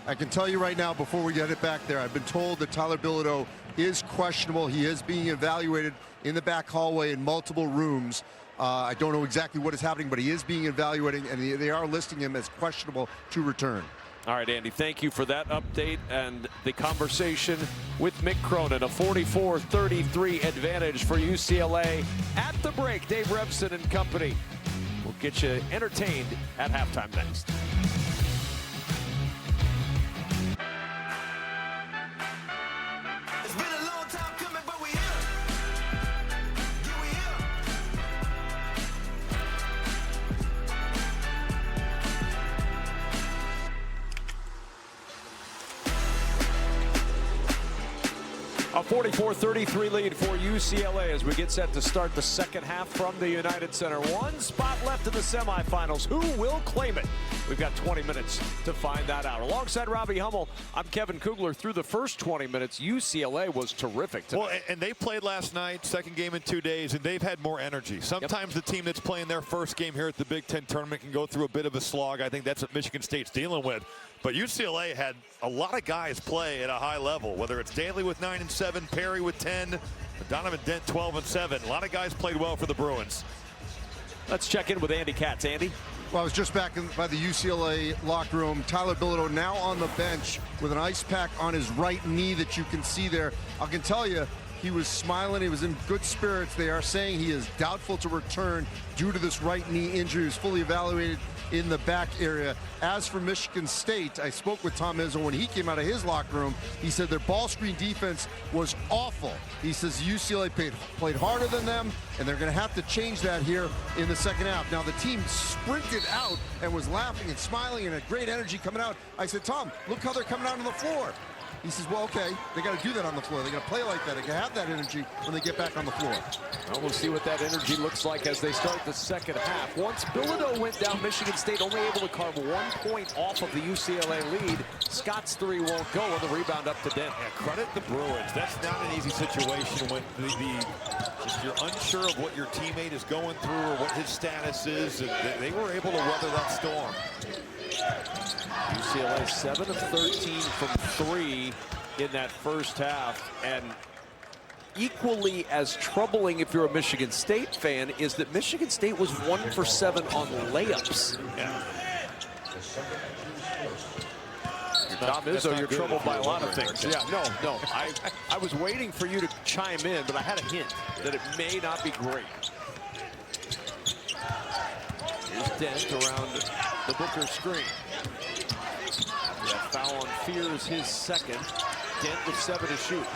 I can tell you right now, before we get it back there, I've been told that Tyler Bilodeau is questionable. He is being evaluated in the back hallway in multiple rooms. I don't know exactly what is happening, but he is being evaluated, and they are listing him as questionable to return. All right, Andy, thank you for that update and the conversation with Mick Cronin. A 44-33 advantage for UCLA at the break. Dave Revson and company will get you entertained at halftime next. It's been a long time coming, but we here. Yeah, we here. 44-33 lead for UCLA as we get set to start the second half from the United Center. One spot left in the semifinals. Who will claim it? We've got 20 minutes to find that out. Alongside Robbie Hummel, I'm Kevin Kugler. Through the first 20 minutes, UCLA was terrific tonight. Well, and they played last night, second game in 2 days, and they've had more energy. Sometimes the team that's playing their first game here at the Big Ten tournament can go through a bit of a slog. I think that's what Michigan State's dealing with. But UCLA had a lot of guys play at a high level, whether it's Daly with 9 and 7, Perry with 10, Donovan Dent 12 and 7. A lot of guys played well for the Bruins. Let's check in with Andy Katz. Andy? Well, I was just back by the UCLA locker room. Tyler Bilodeau now on the bench with an ice pack on his right knee that you can see there. I can tell you, he was smiling. He was in good spirits. They are saying he is doubtful to return due to this right knee injury. He was fully evaluated in the back area. As for Michigan State, I spoke with Tom Izzo when he came out of his locker room. He said their ball screen defense was awful. He says UCLA played harder than them, and they're going to have to change that here in the second half. Now, the team sprinted out and was laughing and smiling and had great energy coming out. I said, Tom, look how they're coming out on the floor. He says, well, okay, they got to do that on the floor. They got to play like that. They can have that energy when they get back on the floor. Well, we'll see what that energy looks like as they start the second half. Once Bilodeau went down, Michigan State only able to carve 1 point off of the UCLA lead. Scott's 3 won't go, and the rebound up to Dent. Yeah, credit the Bruins. That's not an easy situation when if you're unsure of what your teammate is going through or what his status is. They were able to weather that storm. UCLA 7 of 13 from 3 in that first half, and equally as troubling if you're a Michigan State fan is that Michigan State was 1 for 7 on layups. Yeah. Tom Izzo, you're troubled by a lot of things. Yeah, no. I was waiting for you to chime in, but I had a hint that it may not be great. Here's Dent around the Booker screen. That foul on Fears, his second. Dent with 7 to shoot.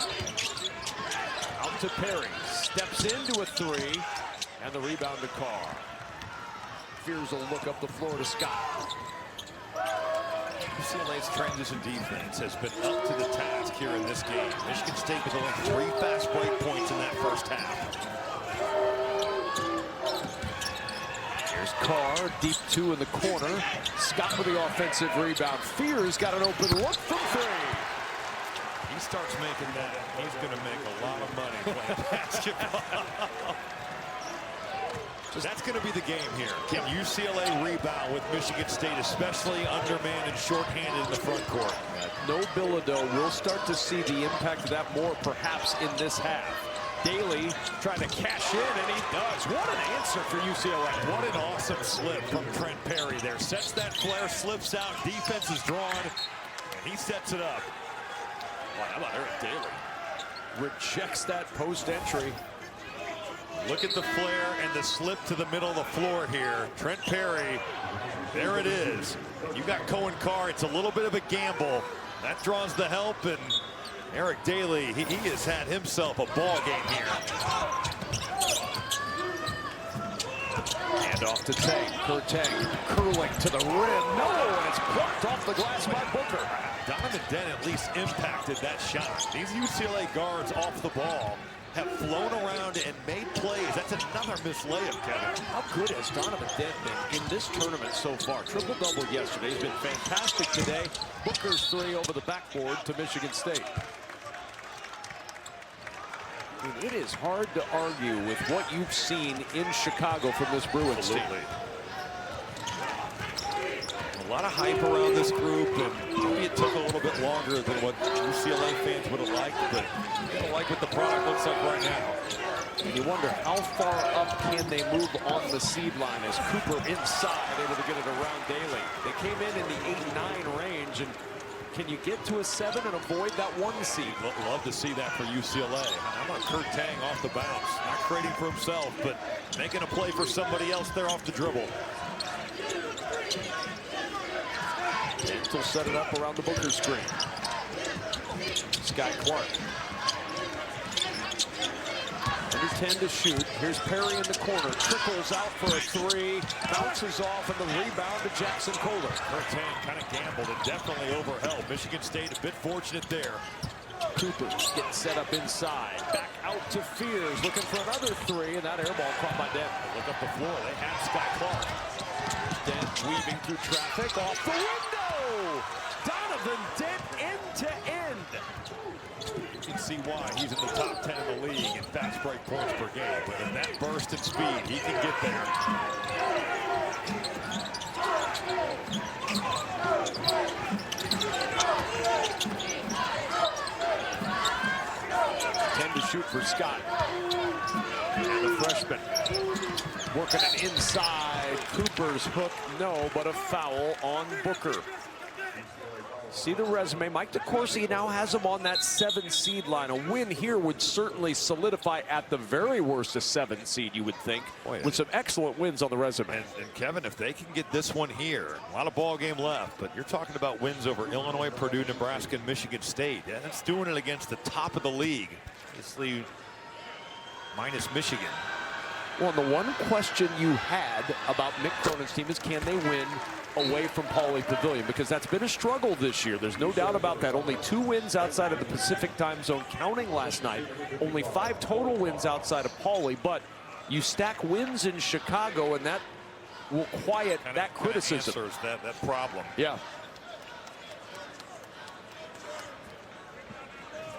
Out to Perry. Steps into a 3. And the rebound to Carr. Fears will look up the floor to Scott. UCLA's transition defense has been up to the task here in this game. Michigan State was only 3 fast break points in that first half. Here's Carr, deep 2 in the corner. Scott with the offensive rebound. Fears got an open look from 3. He starts making that, he's going to make a lot of money playing basketball. That's going to be the game here. Can UCLA rebound with Michigan State, especially undermanned and shorthanded in the front court? No Bilodeau. We'll start to see the impact of that more perhaps in this half. Daly trying to cash in, and he does. What an answer for UCLA. What an awesome slip from Trent Perry there. Sets that flare, slips out, defense is drawn, and he sets it up. Wow, how about Eric Daly? Rejects that post entry. Look at the flare and the slip to the middle of the floor here. Trent Perry, there it is. You got Cohen Carr. It's a little bit of a gamble. That draws the help, and Eric Daly, he has had himself a ball game here. And off to Tang. Kurtang curling to the rim. No, and it's plucked off the glass by Booker. Donovan Dent at least impacted that shot. These UCLA guards off the ball have flown around and made plays. That's another missed layup, Kevin. How good has Donovan Dent been in this tournament so far? Triple-double yesterday. He's been fantastic today. Booker's three over the backboard to Michigan State. I mean, it is hard to argue with what you've seen in Chicago from this Bruins team. A lot of hype around this group, and maybe it took a little bit longer than what UCLA fans would have liked, but I don't like what the product looks like right now. And you wonder how far up can they move on the seed line as Cooper inside, able to get it around Daly. They came in the 8-9 range, and can you get to a 7 and avoid that 1 seed? Love to see that for UCLA. How about Kurtang off the bounce? Not creating for himself, but making a play for somebody else there off the dribble. Dent will set it up around the Booker screen. Sky Clark. Under 10 to shoot. Here's Perry in the corner. Trickles out for a 3. Bounces off, and the rebound to Jackson Kohler. Kurtang kind of gambled and definitely overheld. Michigan State a bit fortunate there. Cooper getting set up inside. Back out to Fears, looking for another 3, and that air ball caught by Dent. Look up the floor. They have Sky Clark. Dent weaving through traffic off the window. Donovan Dent end to end. You can see why he's in the top 10 in the league in fast break points per game. But in that burst and speed, he can get there. To shoot for Scott. And the freshman working it inside. Cooper's hook, no, but a foul on Booker. See the resume. Mike DeCourcy now has him on that 7 seed line. A win here would certainly solidify at the very worst a 7 seed, you would think, with some excellent wins on the resume. And Kevin, if they can get this one here, a lot of ball game left, but you're talking about wins over Illinois, Purdue, Nebraska, and Michigan State. Yeah, that's doing it against the top of the league. Obviously, minus Michigan. Well, the one question you had about Mick Cronin's team is, can they win away from Pauley Pavilion? Because that's been a struggle this year. There's no doubt about that. Only 2 wins outside of the Pacific time zone, counting last night. Only 5 total wins outside of Pauley. But you stack wins in Chicago, and that will quiet that criticism. Answers that problem. Yeah.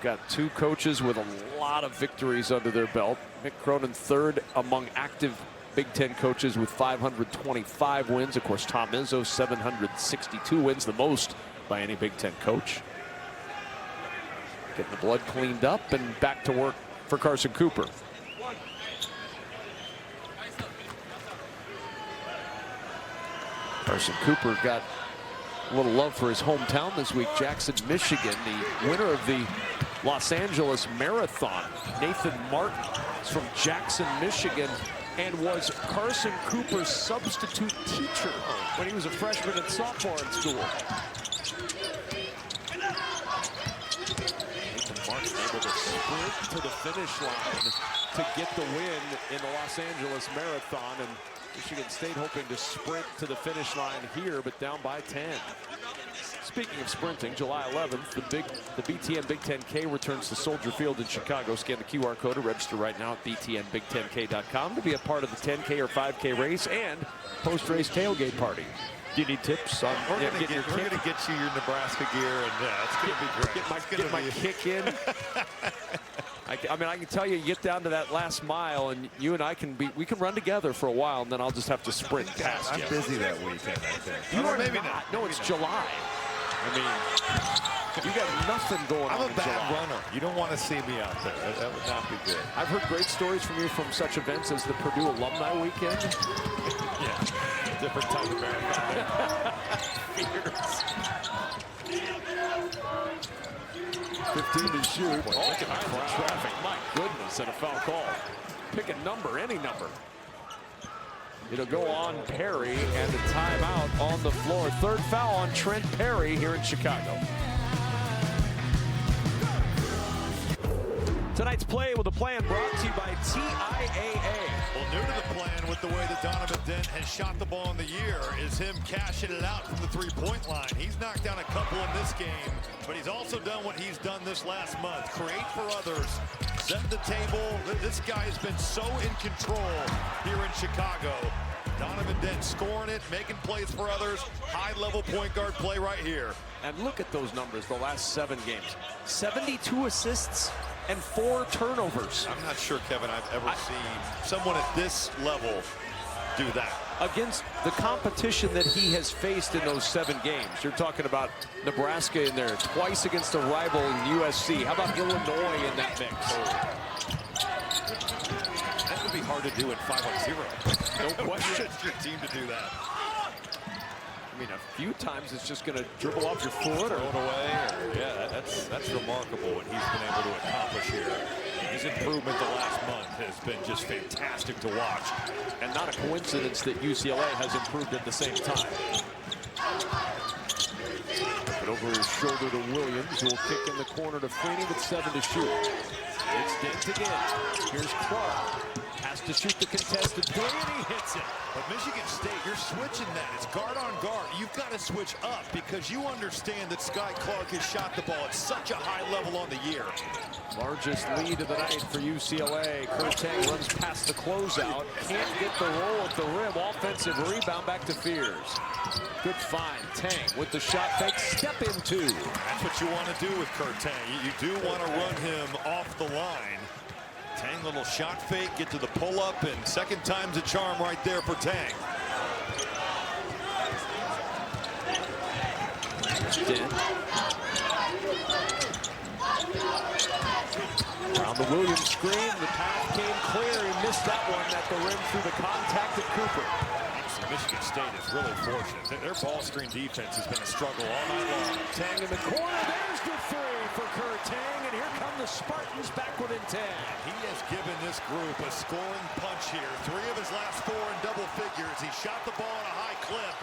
Got 2 coaches with a lot of victories under their belt. Mick Cronin third among active Big Ten coaches with 525 wins. Of course, Tom Izzo, 762 wins, the most by any Big Ten coach. Getting the blood cleaned up and back to work for Carson Cooper. Carson Cooper got a little love for his hometown this week. Jackson, Michigan, the winner of the Los Angeles Marathon. Nathan Martin is from Jackson, Michigan, and was Carson Cooper's substitute teacher when he was a freshman and sophomore in school. Nathan Martin able to sprint to the finish line to get the win in the Los Angeles Marathon, and Michigan State hoping to sprint to the finish line here, but down by 10. Speaking of sprinting, July 11th, the BTN Big 10K returns to Soldier Field in Chicago. Scan the QR code to register right now at btnbig10k.com to be a part of the 10K or 5K race and post-race tailgate party. Do you need tips on We're going to get you your Nebraska gear, and it's going to be great. Get my kick in. I mean, I can tell you, get down to that last mile, and you and I we can run together for a while, and then I'll just have to sprint past you. I'm busy that weekend, I think. You are maybe not. No, it's July. I mean, you got nothing going on. I'm a bad runner. You don't want to see me out there. That would not be good. I've heard great stories from you from such events as the Purdue Alumni Weekend. Yeah, different type of marathon. Fierce. 15 to shoot. Boy, All kinds of traffic. My goodness, and a foul call. Pick a number, any number. It'll go on Perry, and a timeout on the floor. Third foul on Trent Perry here in Chicago. Tonight's Play with a Plan brought to you by TIAA. Well, new to the plan with the way that Donovan Dent has shot the ball in the year is him cashing it out from the three-point line. He's knocked down a couple in this game, but he's also done what he's done this last month. Create for others, set the table. This guy has been so in control here in Chicago. Donovan Dent scoring it, making plays for others. High-level point guard play right here. And look at those numbers the last 7 games. 72 assists and 4 turnovers. I'm not sure, Kevin, I've ever seen someone at this level do that. Against the competition that he has faced in those 7 games. You're talking about Nebraska in there, twice against a rival in USC. How about Illinois in that mix? That would be hard to do in 5-on-0. No question. Your team to do that. I mean, a few times it's just going to dribble off your foot or Throw it away. Yeah, that's remarkable what he's been able to accomplish here. His improvement the last month has been just fantastic to watch. and not a coincidence that UCLA has improved at the same time. But over his shoulder to Williams, who will kick in the corner to Freeney with 7 to shoot. It's Dent again. Here's Clark. Has to shoot the contested 3, and he hits it. But Michigan State, you're switching that. It's guard on guard. You've got to switch up because you understand that Sky Clark has shot the ball at such a high level on the year. Largest lead of the night for UCLA. Kurtang runs past the closeout. Can't get the roll at the rim. Offensive rebound back to Fears. Good find. Tang with the shot fake. Step into. That's what you want to do with Kurtang. You do want to run him off the line. Tang, little shot fake, get to the pull-up, and second time's a charm right there for Tang. Dent. Around the Williams screen, the path came clear. He missed that one at the rim through the contact of Cooper. Michigan State is really fortunate. Their ball screen defense has been a struggle all night long. Tang in the corner. There's the 3 for Kurtang, and here come the Spartans back within 10. He has given this group a scoring punch here. 3 of his last 4 in double figures. He shot the ball at a high clip,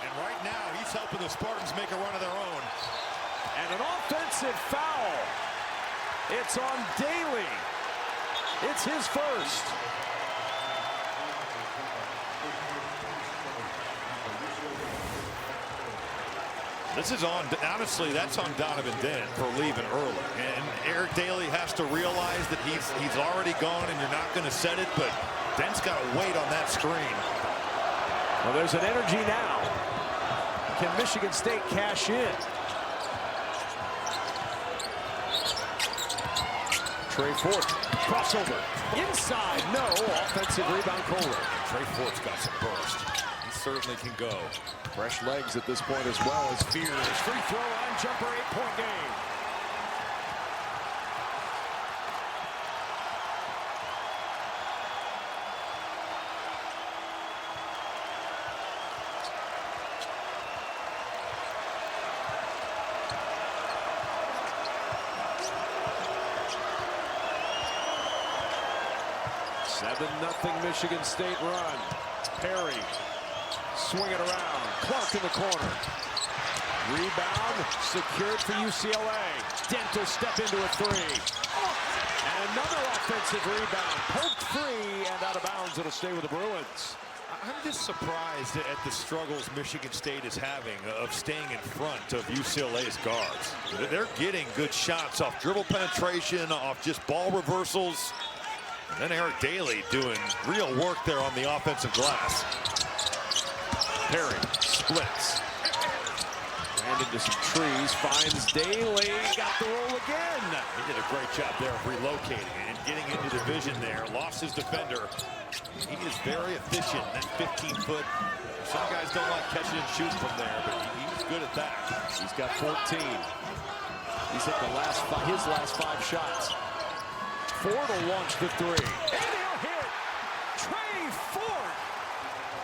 and right now he's helping the Spartans make a run of their own. And an offensive foul. It's on Daly. It's his first. This is on, honestly, that's on Donovan Dent for leaving early. And Eric Daly has to realize that he's already gone and you're not going to set it, but Dent's got to wait on that screen. Well, there's an energy now. Can Michigan State cash in? Trey Fort, crossover, inside, no, offensive rebound Kohler. Trey Fort's got some burst. He certainly can go. Fresh legs at this point as well as Fears. Free throw line jumper, 8-point game. Nothing Michigan State run. Perry, swing it around. Clark in the corner. Rebound, secured for UCLA. Dent will step into a 3. And another offensive rebound. Poked free and out of bounds. It'll stay with the Bruins. I'm just surprised at the struggles Michigan State is having of staying in front of UCLA's guards. They're getting good shots off dribble penetration, off just ball reversals. And then Eric Daly doing real work there on the offensive glass. Perry splits. Ran into some trees, finds Daly, got the roll again. He did a great job there of relocating and getting into the vision there. Lost his defender. He is very efficient, that 15-foot. Some guys don't like catching and shooting from there, but he's good at that. He's got 14. He's hit his last 5 shots. Ford will launch the 3. And he'll hit. Trey Ford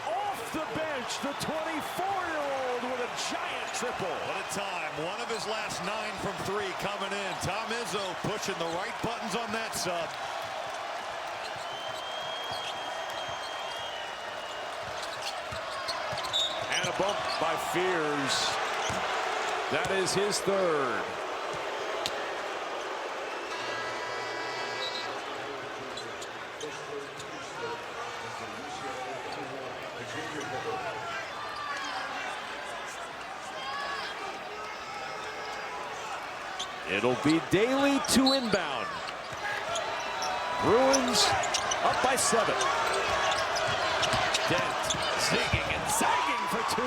off the bench. The 24-year-old with a giant triple. What a time. One of his last 9 from 3 coming in. Tom Izzo pushing the right buttons on that sub. And a bump by Fears. That is his 3rd. It'll be Daly to inbound. Bruins up by 7. Dent zigging and zagging for 2.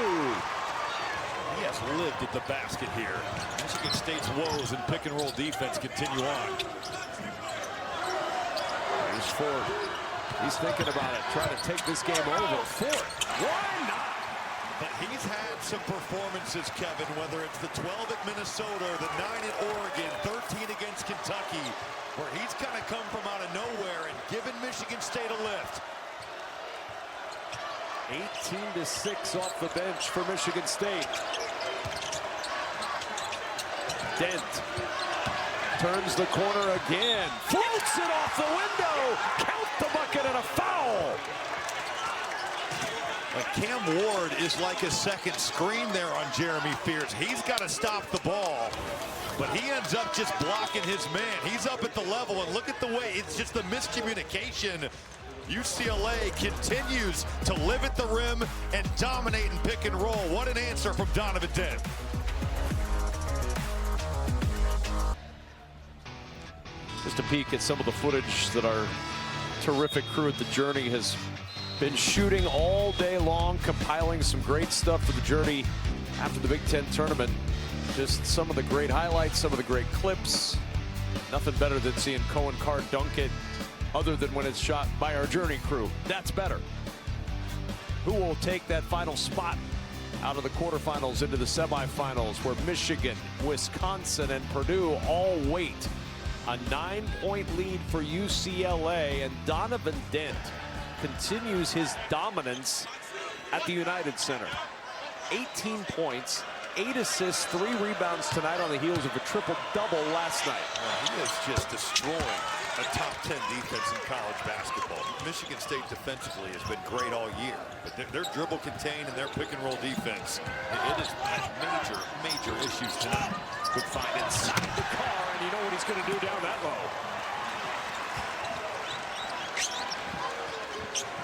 He has lived at the basket here. Michigan State's woes in pick and roll defense continue on. Here's Ford. He's thinking about it, trying to take this game over. Ford, why not? But he's had some performances, Kevin, whether it's the 12 at Minnesota or the 9 at Oregon, 13 against Kentucky, where he's kind of come from out of nowhere and given Michigan State a lift. 18-6 off the bench for Michigan State. Dent turns the corner again, floats it off the window, count the bucket and a foul. But Cam Ward is like a second screen there on Jeremy Fears. He's got to stop the ball, but he ends up just blocking his man. He's up at the level, and look at the way, it's just the miscommunication. UCLA continues to live at the rim and dominate in pick and roll. What an answer from Donovan Dent. Just a peek at some of the footage that our terrific crew at The Journey has been shooting all day long, compiling some great stuff for The Journey after the Big Ten tournament. Just some of the great highlights, some of the great clips. Nothing better than seeing Cohen Carr dunk it, other than when it's shot by our Journey crew. That's better. Who will take that final spot out of the quarterfinals into the semifinals, where Michigan, Wisconsin, and Purdue all wait? A 9-point lead for UCLA, and Donovan Dent continues his dominance at the United Center. 18 points, 8 assists, 3 rebounds tonight on the heels of a triple-double last night. He is just destroying a top 10 defense in college basketball. Michigan State defensively has been great all year, but their dribble contain and their pick and roll defense, it has major, major issues tonight. Good find inside the car, and you know what he's going to do down that low.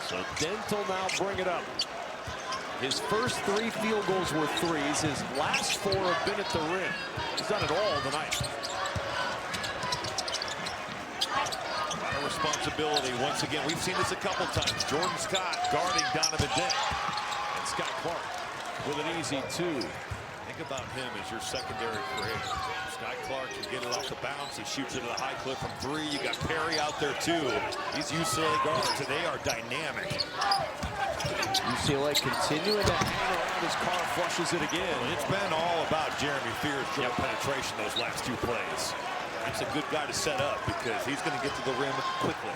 So Dent will now bring it up. His first 3 field goals were threes. His last 4 have been at the rim. He's done it all tonight. A lot of responsibility. Once again, we've seen this a couple times. Jordan Scott guarding Donovan Dent. And Scott Clark with an easy 2. Think about him as your secondary creator. Scott Clark can get it off the bounce. He shoots it at a high clip from 3. You got Perry out there too. These UCLA guards, and they are dynamic. UCLA continuing to hang around as Carr flushes it again. It's been all about Jeremy Fears' dribble penetration those last 2 plays. That's a good guy to set up because he's going to get to the rim quickly.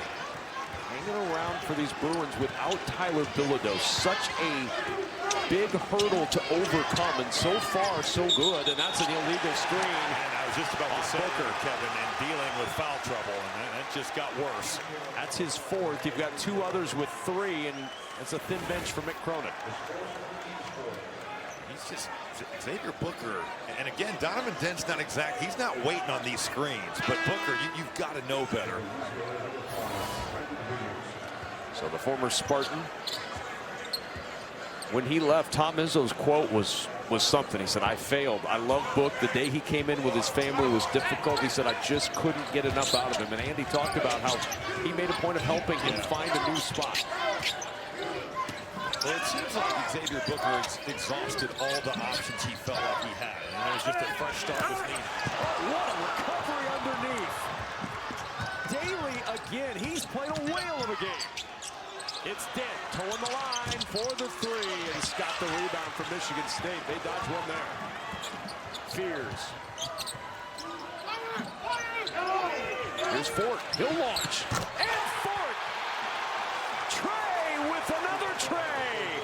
Hanging around for these Bruins without Tyler Bilodeau. Such a big hurdle to overcome, and so far so good. And that's an illegal screen. And I was just about to say, Kevin, and dealing with foul trouble, and that just got worse. That's his 4th. You've got 2 others with 3, and it's a thin bench for Mick Cronin. He's just Xavier Booker, and again, Donovan Dent's not exact. He's not waiting on these screens, but Booker, you've got to know better. So the former Spartan, when he left, Tom Izzo's quote was something. He said, "I failed. I love Book. The day he came in with his family was difficult." He said, "I just couldn't get enough out of him." And Andy talked about how he made a point of helping him find a new spot. Well, it seems like Xavier Booker has exhausted all the options he felt like he had. And it was just a fresh start was needed. What a recovery underneath. Daly again. He's played a whale of a game. It's Dent towing the line for the 3, and he's got the rebound from Michigan State. They dodge one there. Fears. Here's Fort. He'll launch. And Fort. Trey with another tray.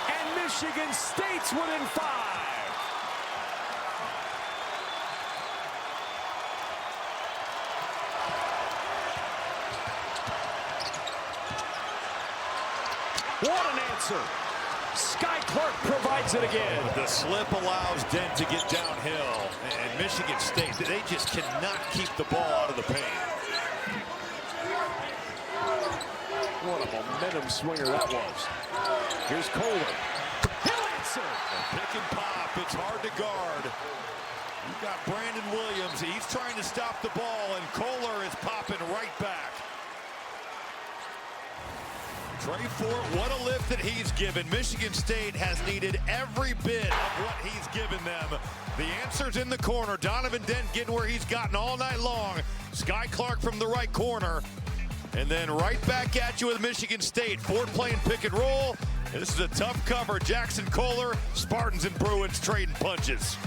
And Michigan State's within 5. What an answer. Sky Clark provides it again. The slip allows Dent to get downhill. And Michigan State, they just cannot keep the ball out of the paint. What a momentum swinger that was. Here's Kohler. He'll answer. Pick and pop. It's hard to guard. You've got Brandon Williams. He's trying to stop the ball, and Kohler is popping right back. Trey Fort, what a lift that he's given. Michigan State has needed every bit of what he's given them. The answer's in the corner. Donovan Dent getting where he's gotten all night long. Sky Clark from the right corner. And then right back at you with Michigan State. Fort playing pick and roll. And this is a tough cover. Jackson Kohler, Spartans and Bruins trading punches.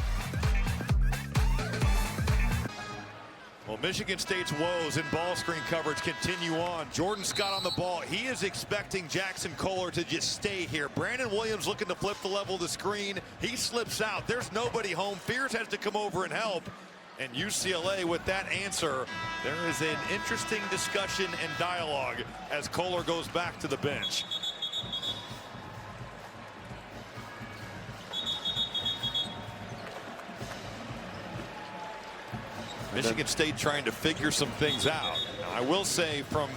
Well, Michigan State's woes in ball screen coverage continue on. Jordan Scott on the ball. He is expecting Jackson Kohler to just stay here. Brandon Williams looking to flip the level of the screen. He slips out. There's nobody home. Fears has to come over and help. And UCLA with that answer. There is an interesting discussion and dialogue as Kohler goes back to the bench. Michigan State trying to figure some things out. Now, I will say, from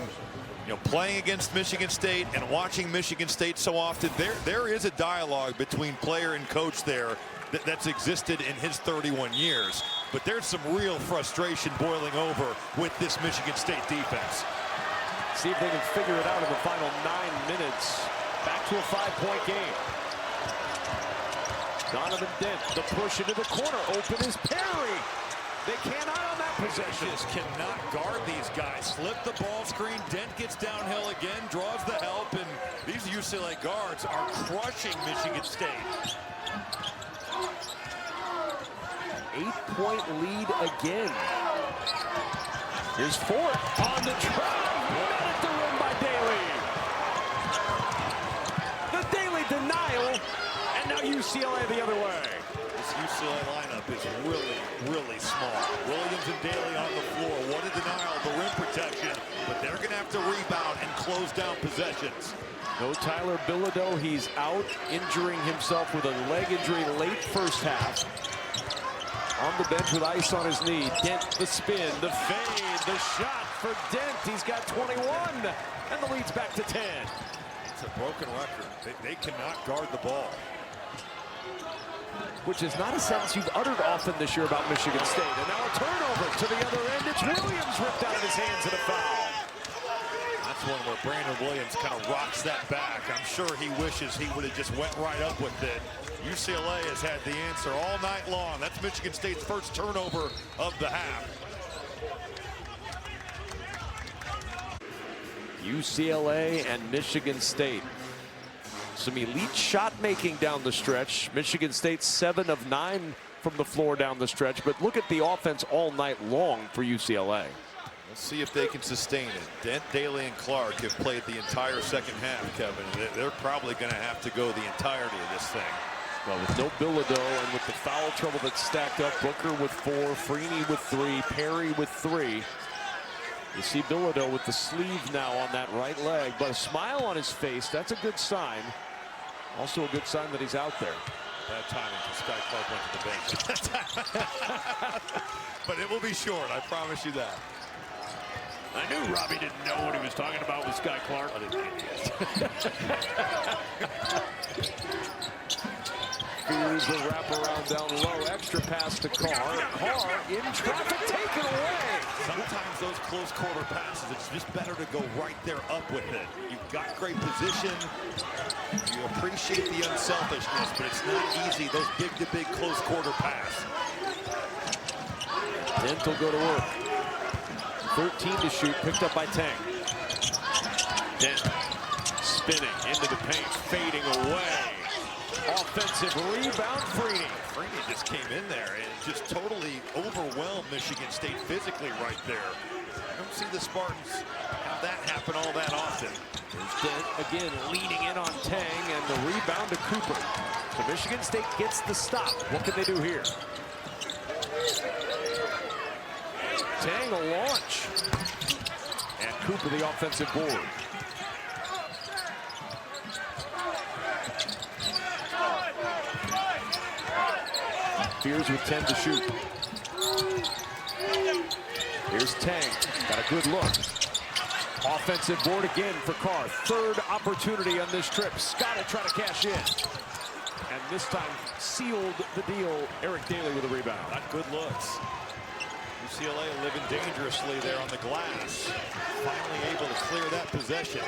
playing against Michigan State and watching Michigan State so often, there is a dialogue between player and coach there that's existed in his 31 years. But there's some real frustration boiling over with this Michigan State defense. See if they can figure it out in the final 9 minutes. Back to a 5-point game. Donovan Dent, the push into the corner. Open is Perry. They cannot on that possession. Just cannot guard these guys. Slip the ball screen. Dent gets downhill again, draws the help, and these UCLA guards are crushing Michigan State. 8-point lead again. Here's Fort on the drive. Not at the rim by Daly. The Daly denial, and now UCLA the other way. This UCLA lineup is really small. Williams and Daly on the floor. What a denial of the rim protection, but they're going to have to rebound and close down possessions. No Tyler Bilodeau. He's out, injuring himself with a leg injury late first half. On the bench with ice on his knee. Dent, the spin, the fade, the shot for Dent. He's got 21, and the lead's back to 10. It's a broken record. They cannot guard the ball. Which is not a sentence you've uttered often this year about Michigan State. And now a turnover to the other end. It's Williams ripped out of his hands in a foul. That's one where Brandon Williams kind of rocks that back. I'm sure he wishes he would have just went right up with it. UCLA has had the answer all night long. That's Michigan State's first turnover of the half. UCLA and Michigan State. Some elite shot making down the stretch. Michigan State 7 of 9 from the floor down the stretch. But look at the offense all night long for UCLA. Let's see if they can sustain it. Dent, Daly, and Clark have played the entire second half, Kevin. They're probably going to have to go the entirety of this thing. Well, with no Bilodeau and with the foul trouble that's stacked up, Booker with 4, Freeney with 3, Perry with 3. You see Bilodeau with the sleeve now on that right leg, but a smile on his face. That's a good sign. Also a good sign that he's out there. Bad timing for Sky Clark went to the bench. But it will be short, I promise you that. I knew Robbie didn't know what he was talking about with Sky Clark. Fears the wraparound down low. Extra pass to Carr. Carr in traffic, taken away. Sometimes those close quarter passes, it's just better to go right there up with it. You've got great position. You appreciate the unselfishness, but it's not easy. Those big-to-big close quarter pass. Dent will go to work. 13 to shoot, picked up by Tang. Dent spinning into the paint, fading away. Offensive rebound, Freeney. Freeney just came in there and just totally overwhelmed Michigan State physically right there. I don't see the Spartans have that happen all that often. There's Dent again leaning in on Tang, and the rebound to Cooper. So Michigan State gets the stop. What can they do here? Tang a launch. And Cooper the offensive board. Fears with 10 to shoot. Here's Tang. Got a good look. Offensive board again for Carr. Third opportunity on this trip. Scott will try to cash in. And this time sealed the deal. Eric Daly with a rebound. Not good looks. UCLA living dangerously there on the glass. Finally able to clear that possession.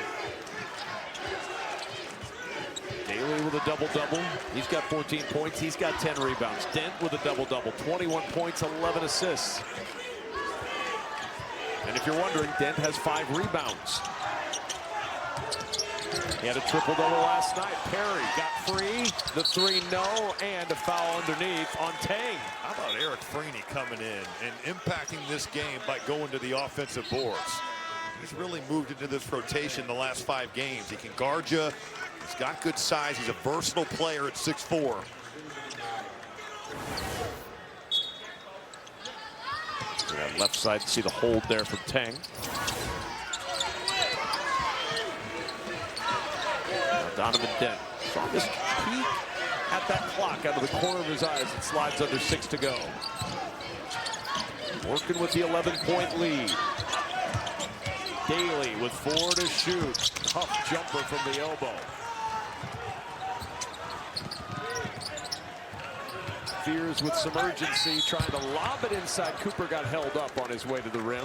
Daly with a double-double. He's got 14 points. He's got 10 rebounds. Dent with a double-double. 21 points, 11 assists. And if you're wondering, Dent has 5 rebounds. He had a triple-double last night. Perry got free. The 3 no, and a foul underneath on Tang. How about Eric Freeney coming in and impacting this game by going to the offensive boards? He's really moved into this rotation the last 5 games. He can guard you. He's got good size. He's a versatile player at 6'4". That left side, see the hold there from Tang. Donovan Dent saw this peek at that clock out of the corner of his eyes. It slides under 6 to go. Working with the 11-point lead. Daly with 4 to shoot. Tough jumper from the elbow. Fears with some urgency, trying to lob it inside. Cooper got held up on his way to the rim.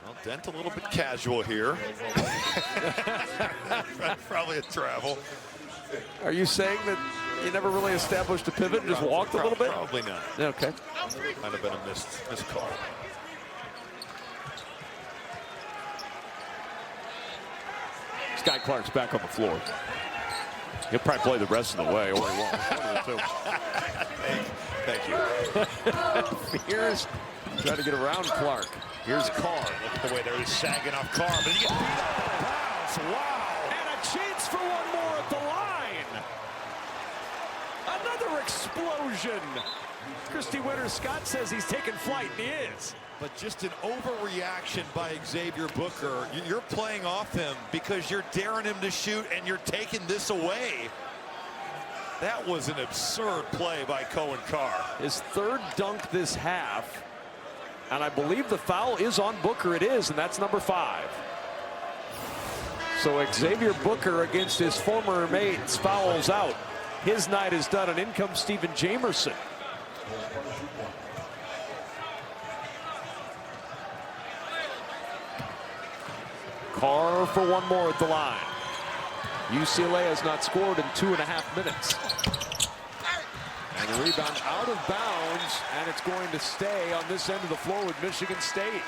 Well, Dent a little bit casual here. Probably a travel. Are you saying that he never really established a pivot and just walked a little bit? Probably not. Okay. Might have been a missed call. Sky Clark's back on the floor. He'll probably play the rest of the way, or he won't. One of the two. Thank you. Fears trying to get around Clark. Here's Carr. Look at the way they're sagging off Carr, but he gets beat up on the bounce. Wow. And a chance for one more at the line. Another explosion. Christy Winter-Scott says he's taking flight, and he is. But just an overreaction by Xavier Booker. You're playing off him because you're daring him to shoot and you're taking this away. That was an absurd play by Cohen Carr. His 3rd dunk this half. And I believe the foul is on Booker. It is, and that's number 5. So Xavier Booker against his former mates fouls out. His night is done, and in comes Stephen Jamerson. Carr for one more at the line. UCLA has not scored in 2.5 minutes. And the rebound out of bounds, and it's going to stay on this end of the floor with Michigan State.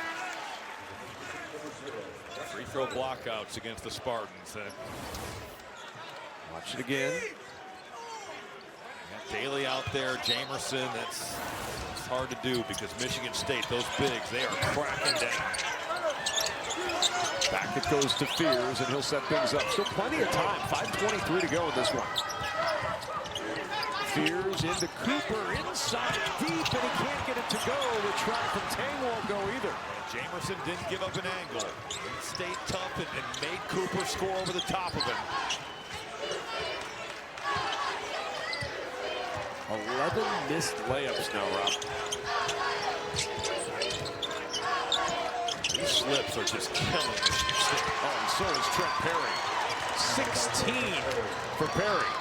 Free throw blockouts against the Spartans. Watch it again. Got Daly out there, Jamerson. That's hard to do because Michigan State, those bigs, they are cracking down. Back it goes to Fears, and he'll set things up. Still plenty of time. 5:23 to go in this one. Fears into Cooper, inside deep, and he can't get it to go. The try from Tang won't go either. Jamerson didn't give up an angle. He stayed tough and made Cooper score over the top of him. 11 missed layups now, Rob. These slips are just killing Michigan State. Oh, and so is Trent Perry. 16 for Perry.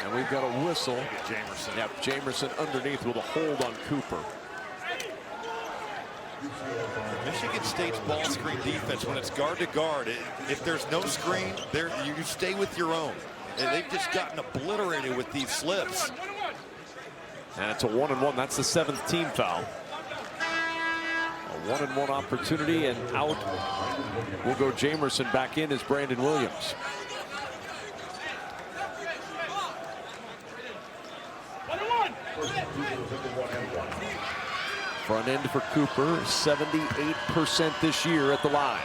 And we've got a whistle. Jamerson. Yep, Jamerson underneath with a hold on Cooper. Michigan State's ball screen defense, when it's guard to guard, if there's no screen, you stay with your own. And they've just gotten obliterated with these slips. And it's a 1-and-1. That's the 7th team foul. A 1-and-1 opportunity, and out will go Jamerson. Back in is Brandon Williams. Front end for Cooper, 78% this year at the line.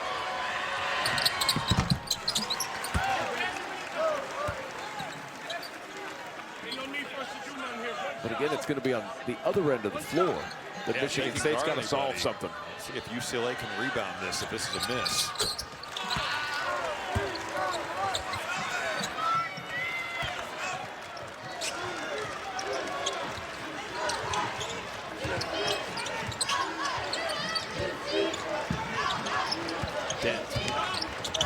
But again, it's going to be on the other end of the floor that Michigan State's got to solve something. See if UCLA can rebound this if this is a miss. Dent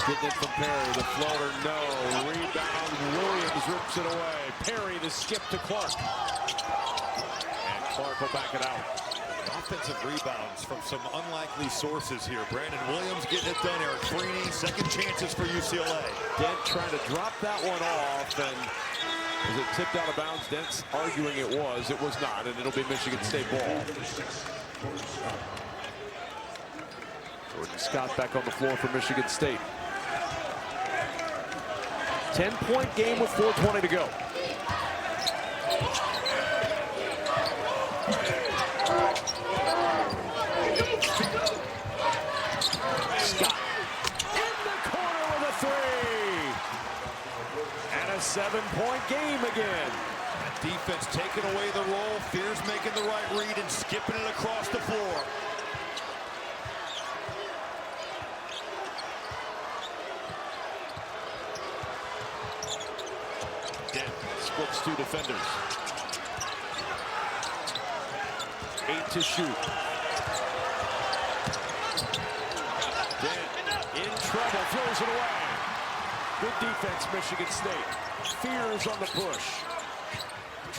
getting it from Perry. The floater, no. Rebound. Williams rips it away. Perry, the skip to Clark. And Clark will back it out. Offensive rebounds from some unlikely sources here. Brandon Williams getting it done. Eric Freeney, second chances for UCLA. Dent trying to drop that one off, and was it tipped out of bounds? Dent's arguing it was. It was not, and it'll be Michigan State ball. Jordan Scott back on the floor for Michigan State. 10-point game with 4:20 to go. Scott in the corner with a three. And a 7-point game again. That defense taking away the roll. Fears making the right read and skipping it across the floor. Dent splits two defenders. 8 to shoot. Dent in trouble, throws it away. Good defense, Michigan State. Fears on the push.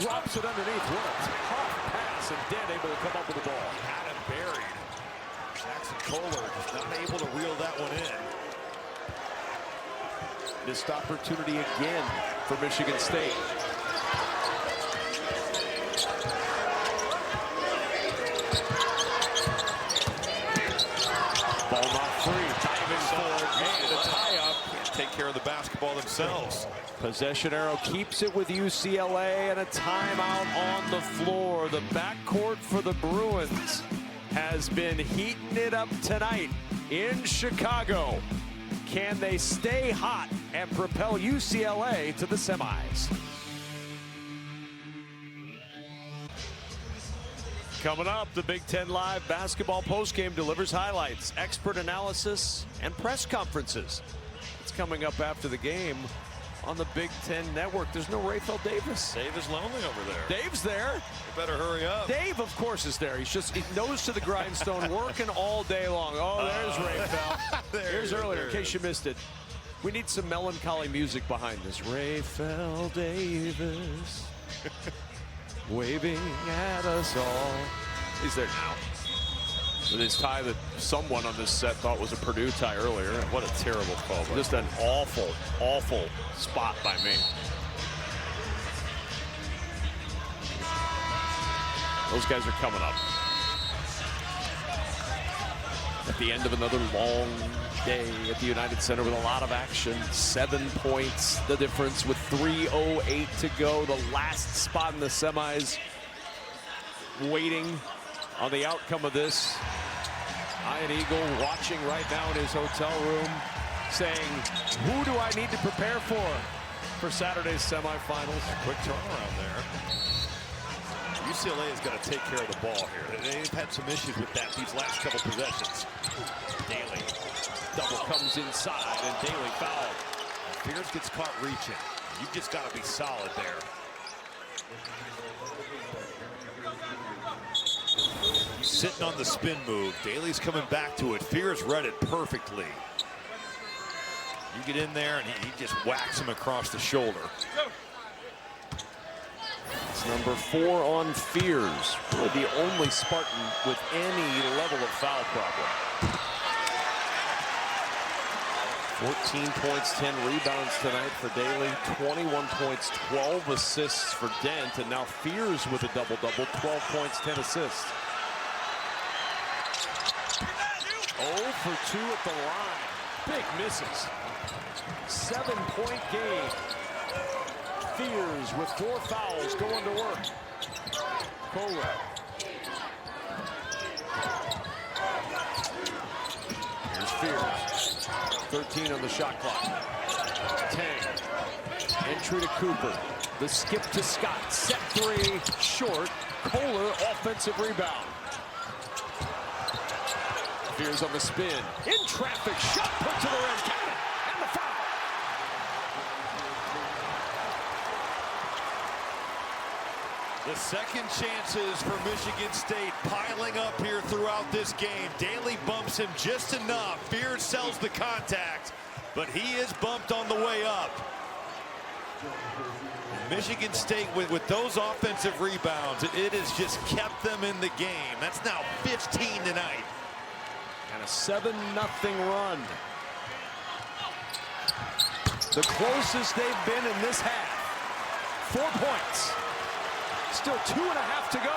Drops it underneath. What a tough pass, and Dent able to come up with the ball. Had him buried. Jackson Kohler just not able to reel that one in. Missed opportunity again for Michigan State. Ball not free. Diving forward. And a tie-up. Can't take care of the basketball themselves. Possession arrow keeps it with UCLA, and a timeout on the floor. The backcourt for the Bruins has been heating it up tonight in Chicago. Can they stay hot and propel UCLA to the semis? Coming up, the Big Ten Live basketball postgame delivers highlights, expert analysis, and press conferences. It's coming up after the game on the Big Ten Network. There's no Raphael Davis. Dave is lonely over there. Dave's there. You better hurry up. Dave, of course, is there. He's just nose to the grindstone, working all day long. Oh, there's Raphael. Here's earlier, in case you missed it. We need some melancholy music behind this. Raphael Davis waving at us all. He's there now. With his tie that someone on this set thought was a Purdue tie earlier. What a terrible call. Just an awful, awful spot by me. Those guys are coming up. At the end of another long day at the United Center with a lot of action. 7 points, the difference with 3:08 to go. The last spot in the semis. Waiting on the outcome of this. Ian Eagle watching right now in his hotel room, saying, who do I need to prepare for Saturday's semifinals? Quick turnaround there. UCLA is going to take care of the ball here. They've had some issues with that these last couple possessions. Daly. Double comes inside, and Daly fouled. Fears gets caught reaching. You just got to be solid there. Sitting on the spin move. Daly's coming back to it. Fears read it perfectly. You get in there, and he just whacks him across the shoulder. It's number 4 on Fears. Really the only Spartan with any level of foul problem. 14 points, 10 rebounds tonight for Daly. 21 points, 12 assists for Dent. And now Fears with a double-double, 12 points, 10 assists. 0 for 2 at the line. Big misses. 7-point game. Fears with 4 fouls going to work. Kohler. Here's Fears. 13 on the shot clock. Tang. Entry to Cooper. The skip to Scott. Set 3. Short. Kohler offensive rebound. Fears on the spin. In traffic. Shot put to the rim. Count it. And the foul. The second chances for Michigan State piling up here throughout this game. Daly bumps him just enough. Fears sells the contact, but he is bumped on the way up. Michigan State with those offensive rebounds, it has just kept them in the game. That's now 15 tonight. And a 7-0 run. The closest they've been in this half. 4 points. Still 2.5 to go.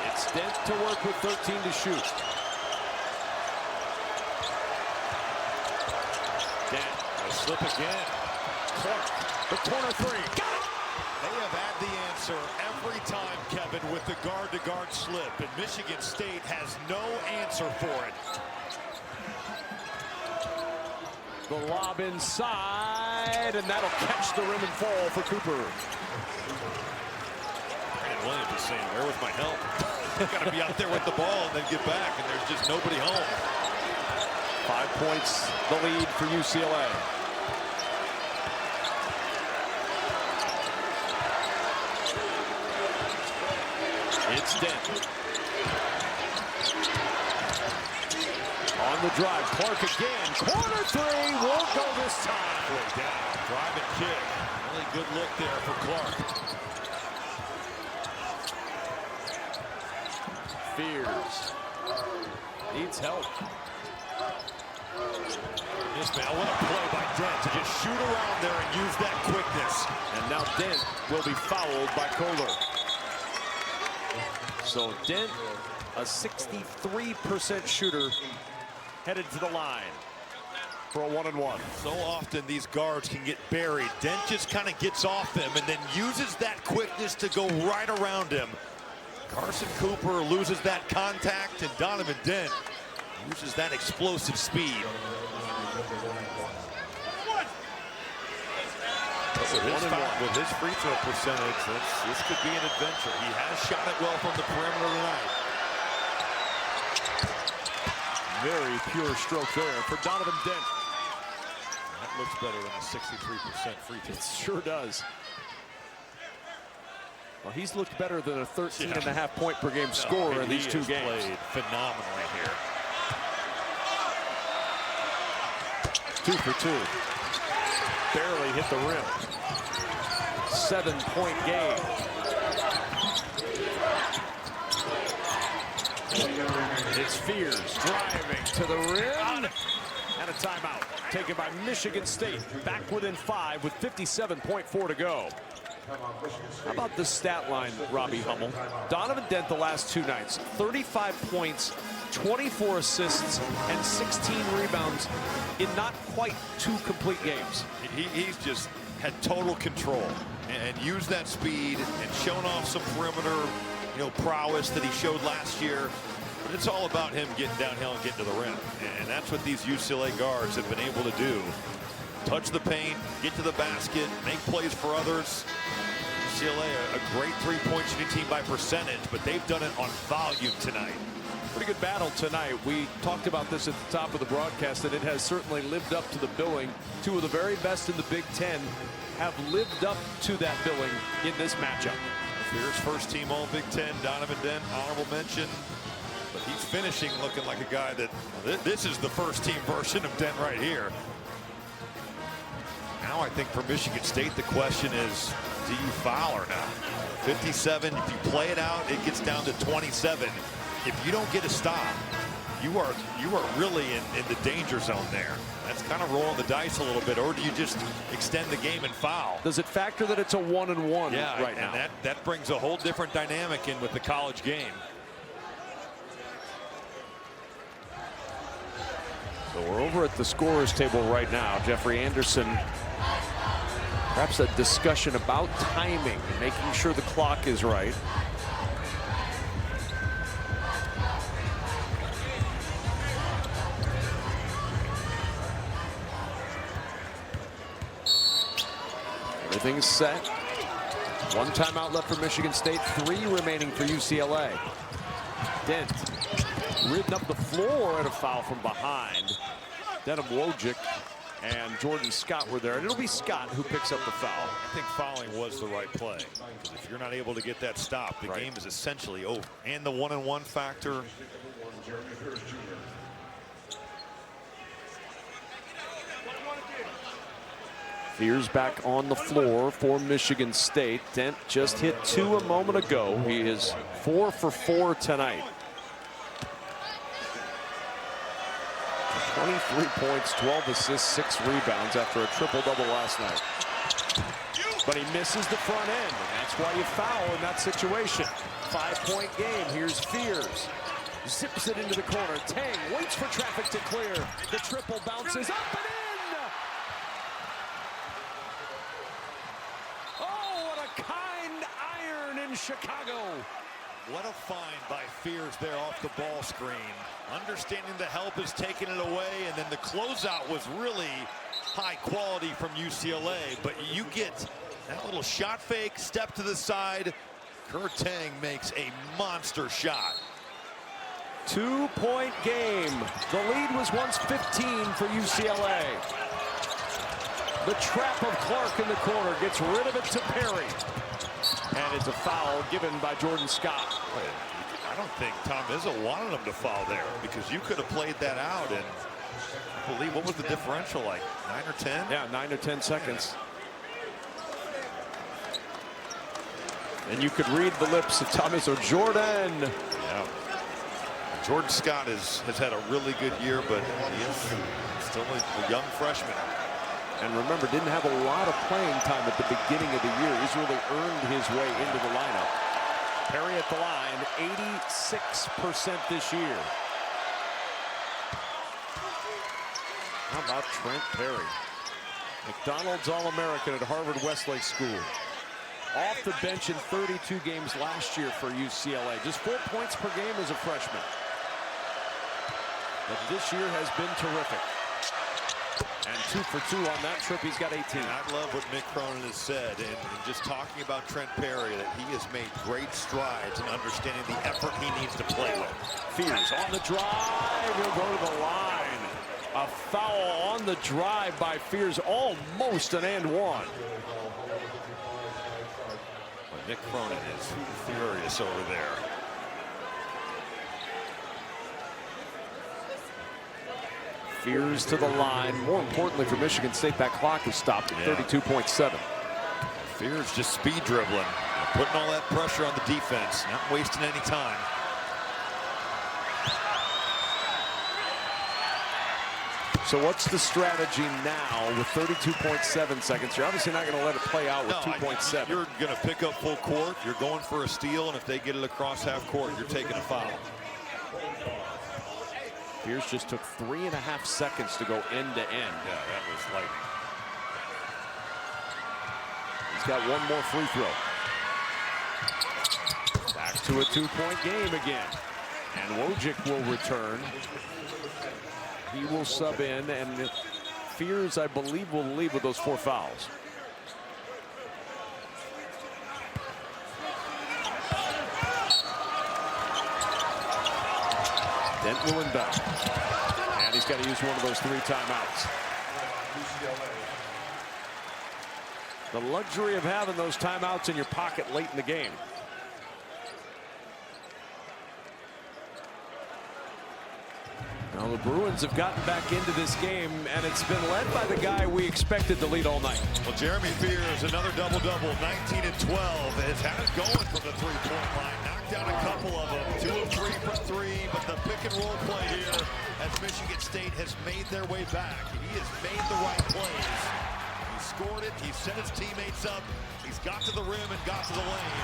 It's Dent to work with 13 to shoot. Dent will slip again. Clark, the corner three. Got it! They have had the answer every time, Kevin, with the guard-to-guard slip, and Michigan State has no answer for it. The lob inside, and that'll catch the rim and fall for Cooper. Brandon Williams is saying, where was my help? Got to be out there with the ball and then get back, and there's just nobody home. 5 points the lead for UCLA. It's Dent. On the drive, Clark again. Corner three, won't go this time. Way down, drive and kick. Really good look there for Clark. Fears. Needs help. Yes, man, what a play by Dent to just shoot around there and use that quickness. And now Dent will be fouled by Kohler. So Dent, a 63% shooter, headed to the line for a 1-and-1. So often these guards can get buried. Dent just kind of gets off them and then uses that quickness to go right around him. Carson Cooper loses that contact, and Donovan Dent uses that explosive speed. With his free throw percentage, this could be an adventure. He has shot it well from the perimeter tonight. Very pure stroke there for Donovan Dent. That looks better than a 63% free throw. It sure does. Well, he's looked better than a 13.5 point per game scorer in these 2 games. Played phenomenally here. 2 for 2. Barely hit the rim. 7-point game. It's Fears driving to the rim. And a timeout taken by Michigan State. Back within 5 with 57.4 to go. How about the stat line, Robbie Hummel? Donovan Dent the last 2 nights. 35 points, 24 assists, and 16 rebounds in not quite 2 complete games. He's just had total control and used that speed and shown off some perimeter, prowess that he showed last year. But it's all about him getting downhill and getting to the rim. And that's what these UCLA guards have been able to do. Touch the paint, get to the basket, make plays for others. UCLA, a great three-point shooting team by percentage, but they've done it on volume tonight. Pretty good battle tonight. We talked about this at the top of the broadcast, and it has certainly lived up to the billing. 2 of the very best in the Big Ten have lived up to that billing in this matchup. Here's first team all Big Ten, Donovan Dent, honorable mention. But he's finishing looking like a guy that, this is the first team version of Dent right here. Now I think for Michigan State, the question is, do you foul or not? 57, if you play it out, it gets down to 27. If you don't get a stop, you are really in the danger zone there. That's kind of rolling the dice a little bit. Or do you just extend the game and foul? Does it factor that it's a 1-and-1 yeah, right now? And that brings a whole different dynamic in with the college game. So we're over at the scorer's table right now. Jeffrey Anderson, perhaps a discussion about timing, making sure the clock is right. Everything's set. One timeout left for Michigan State, 3 remaining for UCLA. Dent ridden up the floor at a foul from behind. Denham Wojcik and Jordan Scott were there, and it'll be Scott who picks up the foul. I think fouling was the right play. If you're not able to get that stop, the game is essentially over. And the 1-on-1 factor. Fears back on the floor for Michigan State. Dent just hit 2 a moment ago. He is 4 for 4 tonight. 23 points, 12 assists, 6 rebounds after a triple-double last night. But he misses the front end, and that's why you foul in that situation. 5-point game. Here's Fears. Zips it into the corner. Tang waits for traffic to clear. The triple bounces up and in! Oh, what a kind iron in Chicago. What a find by Fears there off the ball screen. Understanding the help is taking it away, and then the closeout was really high quality from UCLA. But you get that little shot fake, step to the side. Kurt Tang makes a monster shot. 2-point game. The lead was once 15 for UCLA. The trap of Clark in the corner gets rid of it to Perry. And it's a foul given by Jordan Scott. I don't think Tom Izzo wanted him to foul there, because you could have played that out. And I believe, what was the differential, like 9 or 10? Yeah, 9 or 10 seconds. And you could read the lips of Tom Izzo. Jordan. Yeah. Jordan Scott has had a really good year, but he is still a young freshman. And remember, didn't have a lot of playing time at the beginning of the year. He's really earned his way into the lineup. Perry at the line, 86% this year. How about Trent Perry? McDonald's All-American at Harvard Westlake School. Off the bench in 32 games last year for UCLA. Just 4 points per game as a freshman. But this year has been terrific. And 2 for 2 on that trip. He's got 18. And I love what Mick Cronin has said, and just talking about Trent Perry, that he has made great strides in understanding the effort he needs to play with. Fears on the drive. He'll go to the line. A foul on the drive by Fears. Almost an and one. But Mick Cronin is furious over there. Fears to the line. More importantly for Michigan State, that clock is stopped at 32.7. Fears just speed dribbling, putting all that pressure on the defense, not wasting any time. So what's the strategy now with 32.7 seconds? You're obviously not going to let it play out with 2.7. You're going to pick up full court. You're going for a steal, and if they get it across half court, you're taking a foul. Fears just took 3.5 seconds to go end to end. Yeah, that was lightning. He's got one more free throw. Back to a 2-point game again. And Wojcik will return. He will sub in, and Fears, I believe, will leave with those 4 fouls. Dent will inbound. And he's got to use one of those 3 timeouts. The luxury of having those timeouts in your pocket late in the game. Now the Bruins have gotten back into this game, and it's been led by the guy we expected to lead all night. Well, Jeremy Fears, another double-double, 19 and 12, has had it going from the 3-point line. Knocked down a couple of them, 2 of 3 from 3, but the pick-and-roll play here as Michigan State has made their way back. He has made the right plays. He scored it, he set his teammates up, he's got to the rim and got to the lane.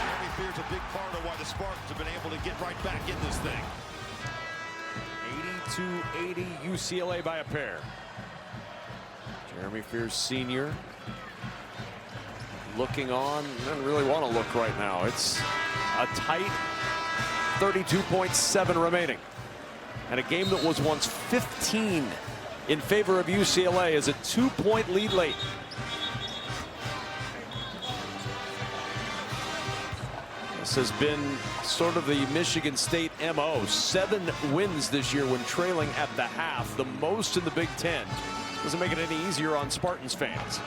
Jeremy Fears a big part of why the Spartans have been able to get right back in this thing. 82-80, UCLA by a pair. Jeremy Fears Sr. looking on. Doesn't really want to look right now. It's a tight 32.7 remaining. And a game that was once 15 in favor of UCLA is a 2-point lead late. loss has been sort of the Michigan State MO. 7 wins this year when trailing at the half, the most in the Big Ten. Doesn't make it any easier on Spartans fans.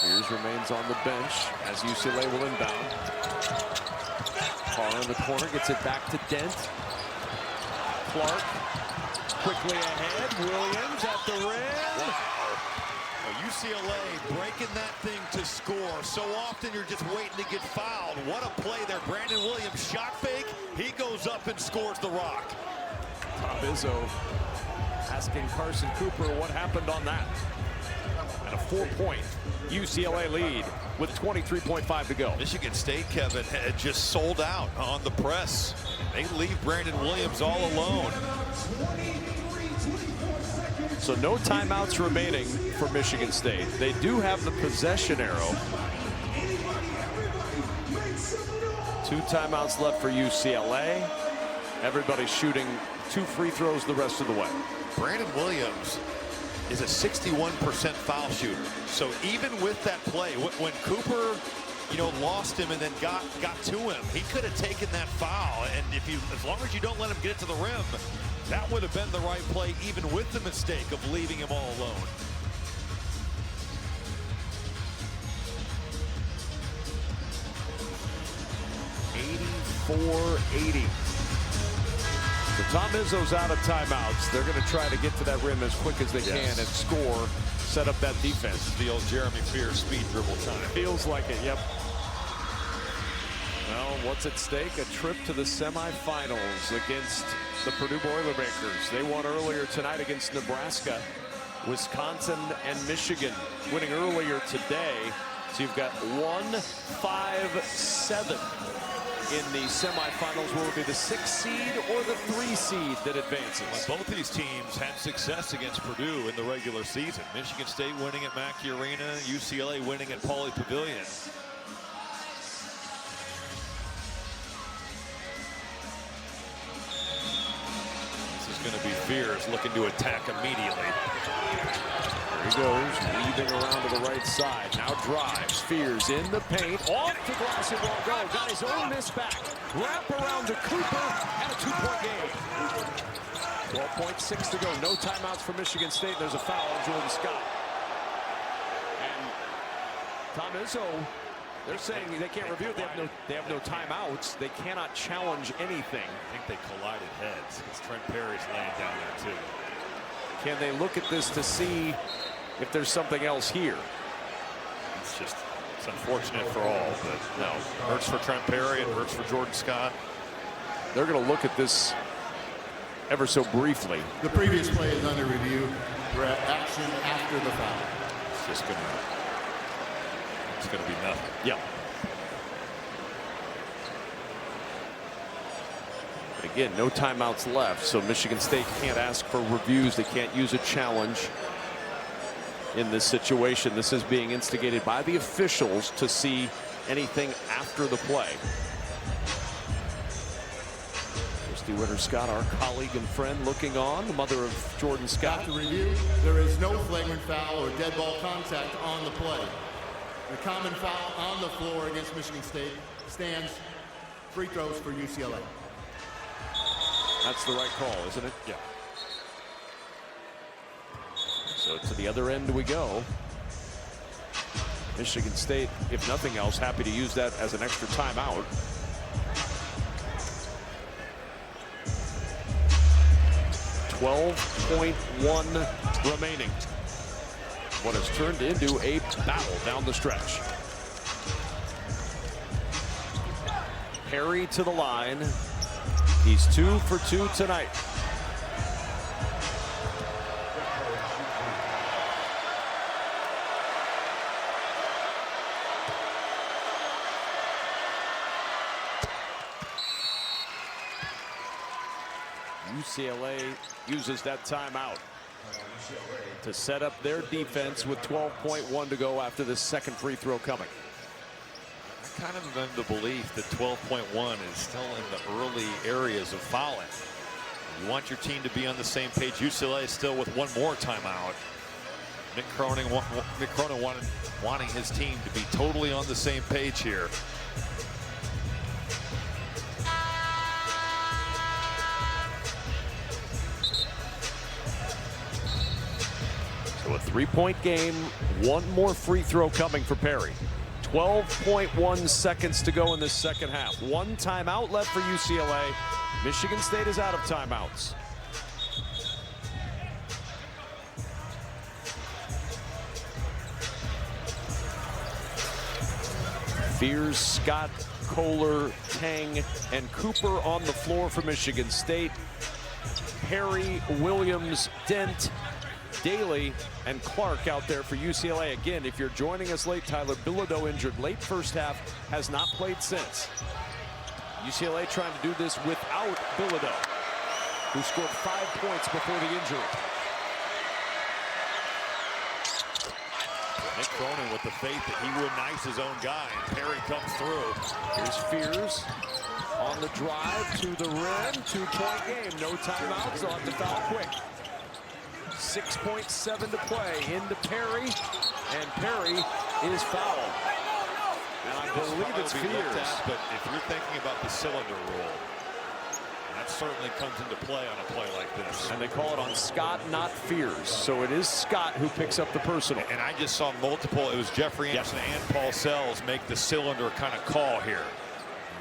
Fears remains on the bench as UCLA will inbound. Carr in the corner gets it back to Dent. Clark quickly ahead. Williams at the rim. UCLA breaking that thing to score. So often you're just waiting to get fouled. What a play there. Brandon Williams shot fake. He goes up and scores the rock. Tom Izzo asking Carson Cooper what happened on that. And a 4-point UCLA lead with 23.5 to go. Michigan State, Kevin, had just sold out on the press. They leave Brandon Williams all alone. So no timeouts remaining for Michigan State. They do have the possession arrow. 2 timeouts left for UCLA. Everybody's shooting 2 free throws the rest of the way. Brandon Williams is a 61% foul shooter. So even with that play, when Cooper, lost him and then got to him, he could have taken that foul. And as long as you don't let him get it to the rim, that would have been the right play, even with the mistake of leaving him all alone. .84-80. So Tom Izzo's out of timeouts. They're going to try to get to that rim as quick as they can and score, set up that defense. The old Jeremy Fears speed dribble time. Feels like it, yep. Well, what's at stake? A trip to the semifinals against the Purdue Boilermakers. They won earlier tonight against Nebraska. Wisconsin and Michigan winning earlier today. So you've got 1-5-7 in the semifinals. Will it be the 6th seed or the 3 seed that advances? Well, both these teams had success against Purdue in the regular season. Michigan State winning at Mackey Arena, UCLA winning at Pauley Pavilion. Going to be Fears looking to attack immediately. There he goes, weaving around to the right side. Now drives. Fears in the paint. Off the glass, it won't go. Got his own miss back. Wrap around to Cooper and a 2-point game. 12.6 to go. No timeouts for Michigan State. There's a foul on Jordan Scott. And Tom Izzo, they're saying they can't review it. They have no timeouts. They cannot challenge anything. I think they collided heads because Trent Perry's laying down there too. Can they look at this to see if there's something else here? It's unfortunate for all, but no. Hurts for Trent Perry. It hurts for Jordan Scott. They're going to look at this ever so briefly. The previous play is under review for action after the foul. It's going to be nothing. Yeah. But again, no timeouts left, so Michigan State can't ask for reviews. They can't use a challenge in this situation. This is being instigated by the officials to see anything after the play. Christy Witter-Scott, our colleague and friend, looking on, the mother of Jordan Scott. After review, there is no flagrant foul or dead ball contact on the play. The common foul on the floor against Michigan State stands. Free throws for UCLA. That's the right call, isn't it? Yeah. So to the other end we go. Michigan State, if nothing else, happy to use that as an extra timeout. .1 remaining. What has turned into a battle down the stretch. Perry to the line. He's 2 for 2 tonight. UCLA uses that timeout to set up their defense with 12.1 to go after this second free throw coming. I kind of am in the belief that 12.1 is still in the early areas of fouling. You want your team to be on the same page. UCLA is still with one more timeout. Mick Cronin wanting his team to be totally on the same page here. So a 3-point game, one more free throw coming for Perry. 12.1 seconds to go in this second half. One timeout left for UCLA. Michigan State is out of timeouts. Fears, Scott, Kohler, Tang, and Cooper on the floor for Michigan State. Perry, Williams, Dent, Daly, and Clark out there for UCLA. Again, if you're joining us late, Tyler Bilodeau injured late first half, has not played since. UCLA trying to do this without Bilodeau, who scored 5 points before the injury. Mick Cronin with the faith that he would ice his own guy, and Perry comes through. Here's Fears on the drive to the rim. 2-point game, no timeouts, they'll have to foul quick. 6.7 to play, into Perry, and Perry is fouled. And I believe it's Fears. But if you're thinking about the cylinder rule, that certainly comes into play on a play like this. And they call it on Scott, not Fears. So it is Scott who picks up the personal. And I just saw multiple, it was Jeffrey Anderson and Paul Sells make the cylinder kind of call here.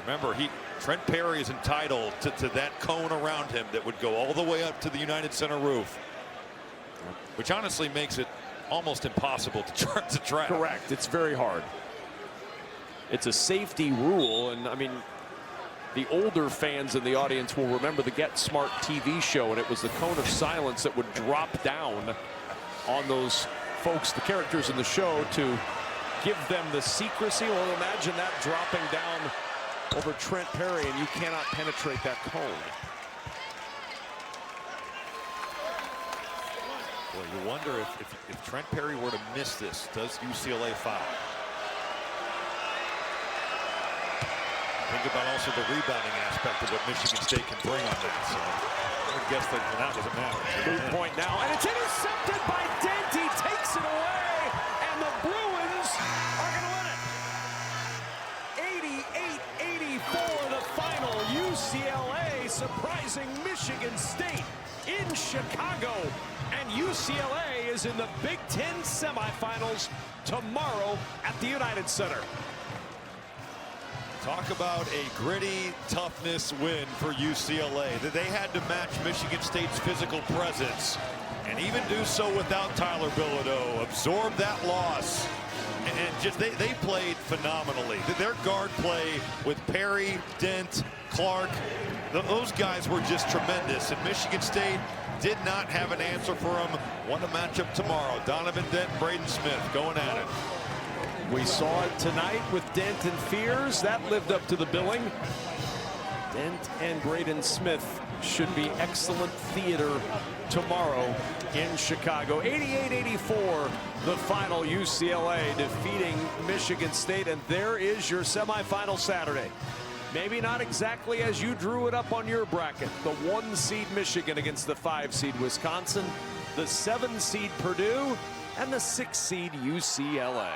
Remember, Trent Perry is entitled to that cone around him that would go all the way up to the United Center roof, which honestly makes it almost impossible to track. Correct. It's very hard. It's a safety rule, and I mean, the older fans in the audience will remember the Get Smart TV show, and it was the cone of silence that would drop down on those folks, the characters in the show, to give them the secrecy. Well, imagine that dropping down over Trent Perry, and you cannot penetrate that cone. Well, you wonder if Trent Perry were to miss this, does UCLA foul? Think about also the rebounding aspect of what Michigan State can bring on that. So I would guess that doesn't matter. Good point now, and it's intercepted by Dent. He takes it away, and the Bruins are going to win it. 88-84, the final. UCLA surprising Michigan State in Chicago, and UCLA is in the Big Ten semifinals tomorrow at the United Center. Talk about a gritty toughness win for UCLA. They had to match Michigan State's physical presence and even do so without Tyler Bilodeau. Absorb that loss. And just they played phenomenally. Their guard play with Perry, Dent, Clark, those guys were just tremendous. And Michigan State did not have an answer for them. What a matchup tomorrow. Donovan Dent and Braden Smith going at it. We saw it tonight with Dent and Fears. That lived up to the billing. Dent and Braden Smith should be excellent theater tomorrow in Chicago. 88-84, the final. UCLA defeating Michigan State, and there is your semifinal Saturday. Maybe not exactly as you drew it up on your bracket. The 1-seed Michigan against the 5-seed Wisconsin, the 7-seed Purdue, and the 6-seed UCLA.